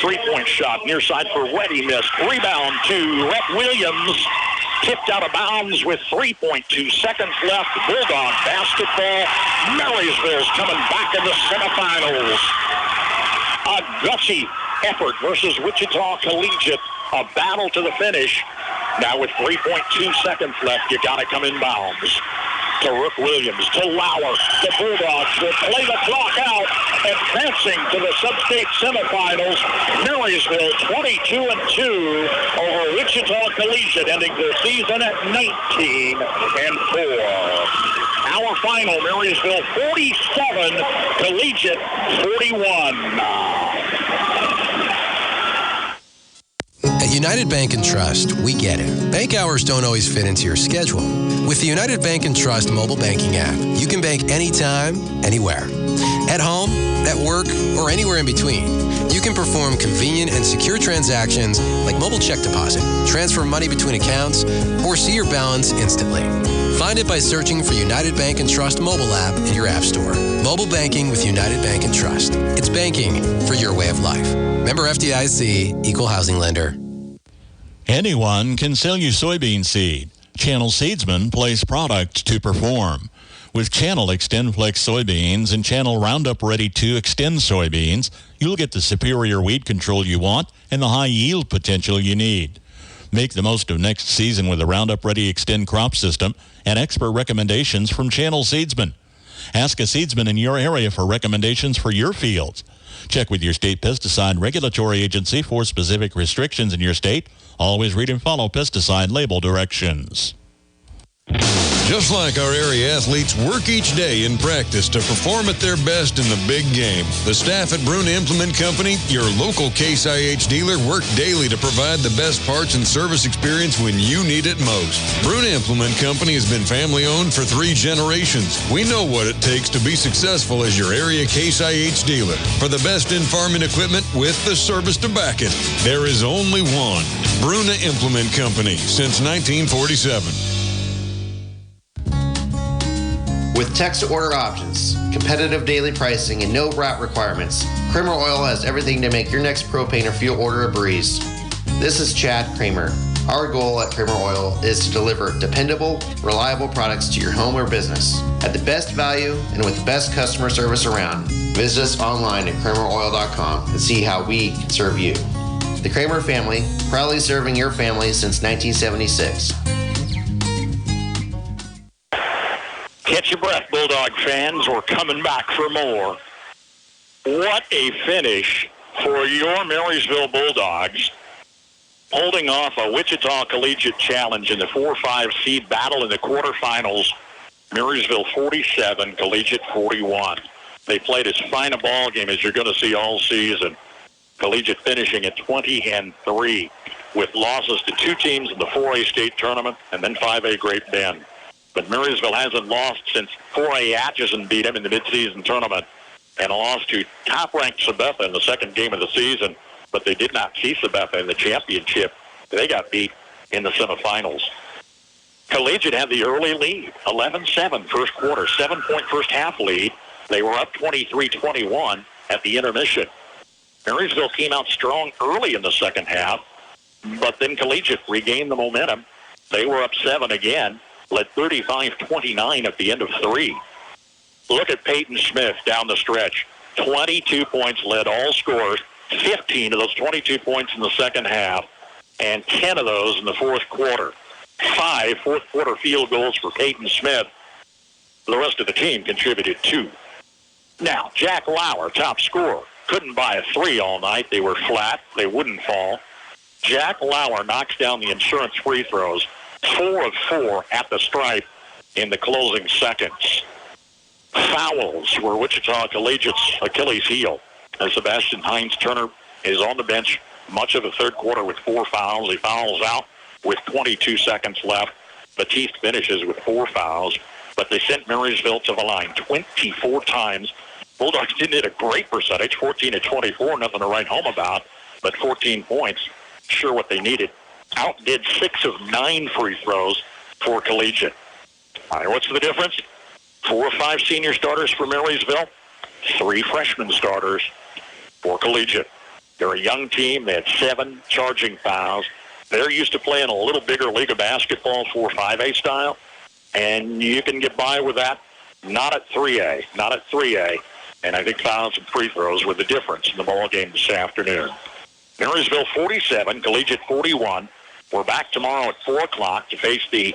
3-point shot near side for Weddy, missed. Rebound to Rhett Williams. Tipped out of bounds with 3.2 seconds left. Bulldog basketball. Marysville's coming back in the semifinals. A gutsy effort versus Wichita Collegiate. A battle to the finish. Now with 3.2 seconds left, you got to come in bounds. To Rook Williams, to Lauer. The Bulldogs will play the clock out, advancing to the sub-state semifinals. Marysville 22-2 over Wichita Collegiate, ending their season at 19-4. Our final, Marysville 47, Collegiate 41. At United Bank & Trust, we get it. Bank hours don't always fit into your schedule. With the United Bank & Trust mobile banking app, you can bank anytime, anywhere. At home, at work, or anywhere in between. You can perform convenient and secure transactions like mobile check deposit, transfer money between accounts, or see your balance instantly. Find it by searching for United Bank & Trust mobile app in your app store. Mobile banking with United Bank & Trust. It's banking for your way of life. Member FDIC, Equal Housing Lender. Anyone can sell you soybean seed. Channel Seedsmen place product to perform. With Channel XtendFlex soybeans and Channel Roundup Ready 2 Xtend soybeans, you'll get the superior weed control you want and the high yield potential you need. Make the most of next season with the Roundup Ready Xtend crop system and expert recommendations from Channel Seedsmen. Ask a seedsman in your area for recommendations for your fields. Check with your state pesticide regulatory agency for specific restrictions in your state. Always read and follow pesticide label directions. Just like our area athletes work each day in practice to perform at their best in the big game, the staff at Bruna Implement Company, your local Case IH dealer, work daily to provide the best parts and service experience when you need it most. Bruna Implement Company has been family-owned for 3 generations. We know what it takes to be successful as your area Case IH dealer. For the best in farming equipment with the service to back it, there is only one. Bruna Implement Company since 1947. With text-to-order options, competitive daily pricing, and no route requirements, Kramer Oil has everything to make your next propane or fuel order a breeze. This is Chad Kramer. Our goal at Kramer Oil is to deliver dependable, reliable products to your home or business at the best value and with the best customer service around. Visit us online at krameroil.com and see how we can serve you. The Kramer family, proudly serving your family since 1976. Catch your breath, Bulldog fans. We're coming back for more. What a finish for your Marysville Bulldogs, holding off a Wichita Collegiate challenge in the 4-5 seed battle in the quarterfinals Marysville 47, Collegiate 41. They played as fine a ball game as you're going to see all season. Collegiate finishing at 20-3 with losses to two teams in the 4A state tournament and then 5A Great Bend. But Marysville hasn't lost since 4A Atchison beat them in the midseason tournament and lost to top-ranked Sabetha in the second game of the season. But they did not see Sabetha in the championship. They got beat in the semifinals. Collegiate had the early lead, 11-7 first quarter, 7-point first half lead. They were up 23-21 at the intermission. Marysville came out strong early in the second half, but then Collegiate regained the momentum. They were up 7 again, led 35-29 at the end of 3. Look at Peyton Smith down the stretch. 22 points, led all scorers, 15 of those 22 points in the second half, and 10 of those in the fourth quarter. 5 fourth-quarter field goals for Peyton Smith. The rest of the team contributed 2. Now, Jack Lauer, top scorer, couldn't buy a 3 all night. They were flat. They wouldn't fall. Jack Lauer knocks down the insurance free throws, 4 of 4 at the stripe in the closing seconds. Fouls were Wichita Collegiate's Achilles heel, as Sebastian Hines-Turner is on the bench much of the third quarter with 4 fouls. He fouls out with 22 seconds left. Batiste finishes with 4 fouls, but they sent Marysville to the line 24 times. Bulldogs didn't hit a great percentage, 14 of 24, nothing to write home about, but 14 points, sure what they needed. Outdid 6 of 9 free throws for Collegiate. All right, what's the difference? 4 or 5 senior starters for Marysville, 3 freshman starters for Collegiate. They're a young team. They had 7 charging fouls. They're used to playing a little bigger league of basketball, 4-5A style, and you can get by with that. Not at 3A. Not at 3A. And I think fouls and free throws were the difference in the ball game this afternoon. Marysville 47, Collegiate 41. We're back tomorrow at 4 o'clock to face the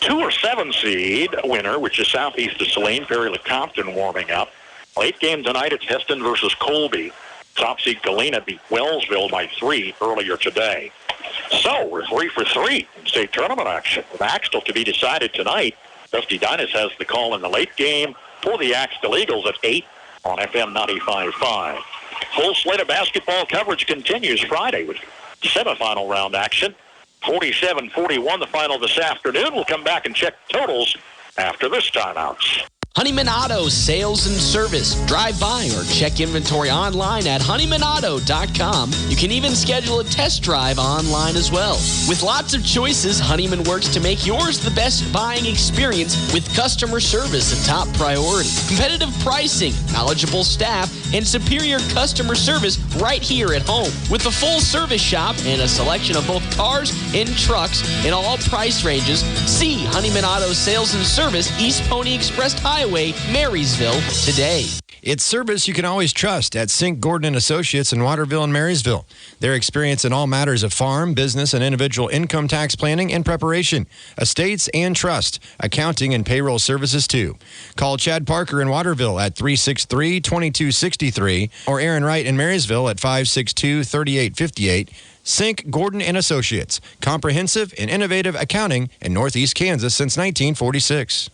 2 or 7 seed winner, which is southeast of Saline, Perry LeCompton warming up. Late game tonight, it's Heston versus Colby. Top seed Galena beat Wellsville by 3 earlier today. So we're 3 for 3 in state tournament action. With Axtell to be decided tonight, Dusty Dinas has the call in the late game for the Axtell Eagles at 8 on FM 95.5. Full slate of basketball coverage continues Friday with semifinal round action. 47-41 the final this afternoon. We'll come back and check totals after this timeouts. Honeyman Auto Sales and Service. Drive by or check inventory online at honeymanauto.com. You can even schedule a test drive online as well. With lots of choices, Honeyman works to make yours the best buying experience with customer service a top priority. Competitive pricing, knowledgeable staff, and superior customer service right here at home. With a full service shop and a selection of both cars and trucks in all price ranges, see Honeyman Auto Sales and Service, East Pony Express Highway, Marysville, today. It's service you can always trust at Sink Gordon & Associates in Waterville and Marysville. Their experience in all matters of farm, business, and individual income tax planning and preparation, estates and trust, accounting and payroll services too. Call Chad Parker in Waterville at 363-2263 or Aaron Wright in Marysville at 562-3858. Sink Gordon & Associates, comprehensive and innovative accounting in Northeast Kansas since 1946.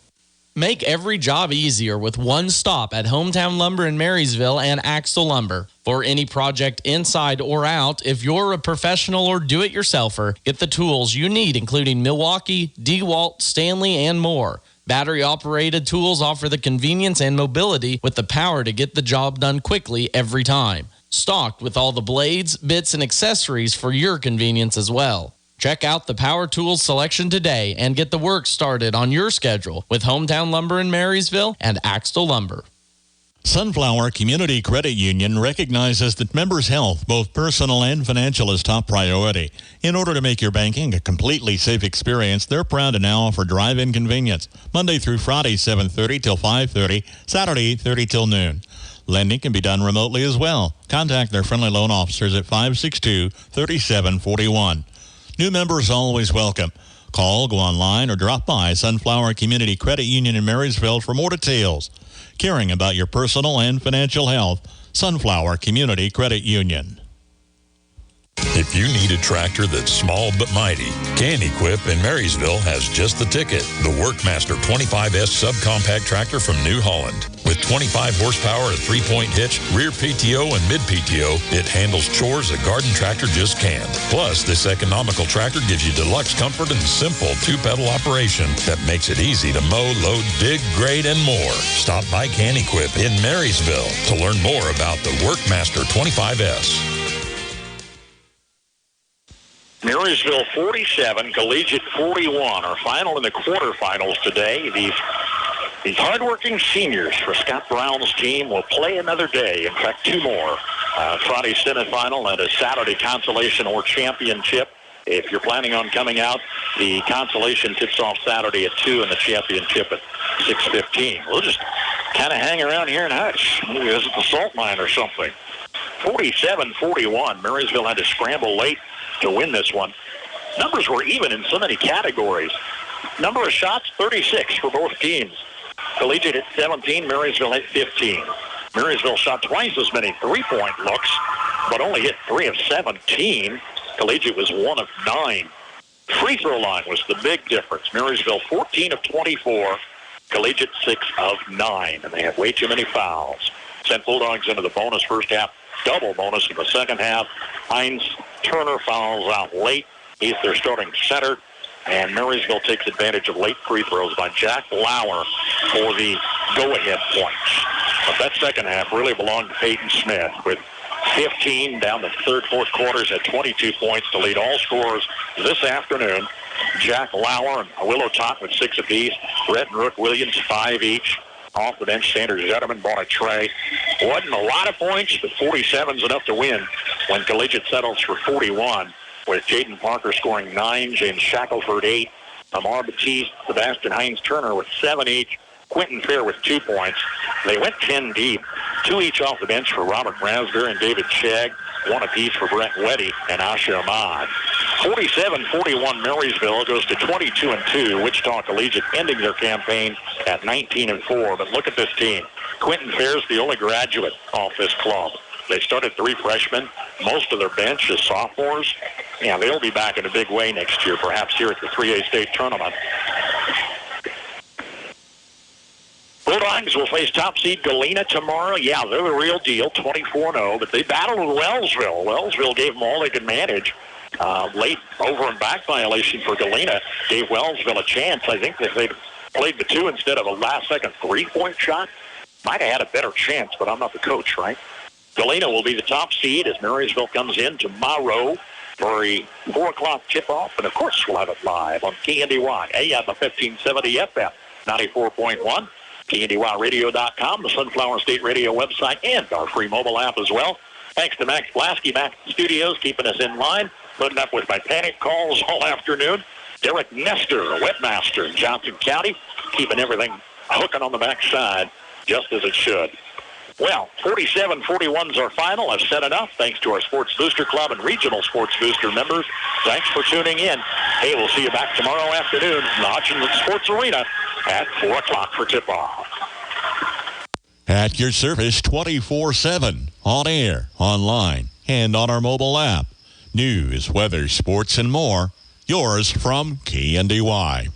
Make every job easier with one stop at Hometown Lumber in Marysville and Axtell Lumber. For any project inside or out, if you're a professional or do-it-yourselfer, get the tools you need, including Milwaukee, DeWalt, Stanley, and more. Battery-operated tools offer the convenience and mobility with the power to get the job done quickly every time. Stocked with all the blades, bits, and accessories for your convenience as well. Check out the power tools selection today and get the work started on your schedule with Hometown Lumber in Marysville and Axtell Lumber. Sunflower Community Credit Union recognizes that members' health, both personal and financial, is top priority. In order to make your banking a completely safe experience, they're proud to now offer drive-in convenience, Monday through Friday, 7:30 till 5:30, Saturday, 8:30 till noon. Lending can be done remotely as well. Contact their friendly loan officers at 562-3741. New members always welcome. Call, go online, or drop by Sunflower Community Credit Union in Marysville for more details. Caring about your personal and financial health, Sunflower Community Credit Union. If you need a tractor that's small but mighty, KNDY in Marysville has just the ticket. The Workmaster 25S subcompact tractor from New Holland. With 25 horsepower, a 3-point hitch, rear PTO, and mid PTO, it handles chores a garden tractor just can't. Plus, this economical tractor gives you deluxe comfort and simple 2-pedal operation that makes it easy to mow, load, dig, grade, and more. Stop by KNDY in Marysville to learn more about the Workmaster 25S. Marysville 47, Collegiate 41. Our final in the quarterfinals today. These hardworking seniors for Scott Brown's team will play another day. In fact, 2 more. Friday semifinal and a Saturday consolation or championship. If you're planning on coming out, the consolation tips off Saturday at 2 and the championship at 6:15. We'll just kind of hang around here and hush. Maybe visit the salt mine or something. 47-41. Marysville had to scramble late to win this one. Numbers were even in so many categories. Number of shots, 36 for both teams. Collegiate at 17, Marysville at 15. Marysville shot twice as many 3-point looks, but only hit 3 of 17. Collegiate was 1 of 9. Free throw line was the big difference. Marysville 14 of 24, Collegiate 6 of 9, and they had way too many fouls. Sent Bulldogs into the bonus first half, double bonus in the second half. Heinz Turner fouls out late. He's their starting center. And Marysville takes advantage of late free throws by Jack Lauer for the go-ahead points. But that second half really belonged to Peyton Smith with 15 down the third, fourth quarters at 22 points to lead all scorers this afternoon. Jack Lauer and Willow Tot with 6 apiece. Brett and Rook Williams, 5 each. Off the bench, Sanders Zetterman bought a tray. Wasn't a lot of points, but 47's enough to win when Collegiate settles for 41, with Jaden Parker scoring 9, James Shackelford 8, Amar Batiste, Sebastian Heinz Turner with 7 each, Quentin Fair with 2 points. They went 10 deep, 2 each off the bench for Robert Raspberry and David Shagg, 1 apiece for Brent Weddy and Asher Ahmad. 47-41 Marysville goes to 22-2. Wichita Collegiate ending their campaign at 19-4. But look at this team. Quentin Fair's the only graduate off this club. They started 3 freshmen. Most of their bench is sophomores. Yeah, they'll be back in a big way next year, perhaps here at the 3A state tournament. Bulldogs will face top seed Galena tomorrow. Yeah, they're the real deal, 24-0, but they battled with Wellsville. Wellsville gave them all they could manage. Late over and back violation for Galena gave Wellsville a chance. I think if they'd played the 2 instead of a last-second 3-point shot, might have had a better chance, but I'm not the coach, right? Galena will be the top seed as Marysville comes in tomorrow for a 4 o'clock tip-off, and of course we'll have it live on KNDY, AM 1570 FM, 94.1. KNDYradio.com, the Sunflower State Radio website, and our free mobile app as well. Thanks to Max Blasky back in the studios, keeping us in line, putting up with my panic calls all afternoon. Derek Nestor, a webmaster in Johnson County, keeping everything hooking on the backside just as it should. Well, 47-41's our final. I've said enough. Thanks to our Sports Booster Club and Regional Sports Booster members. Thanks for tuning in. Hey, we'll see you back tomorrow afternoon in the Hutchinson Sports Arena at 4 o'clock for tip-off. At your service 24/7, on air, online, and on our mobile app. News, weather, sports, and more. Yours from KNDY.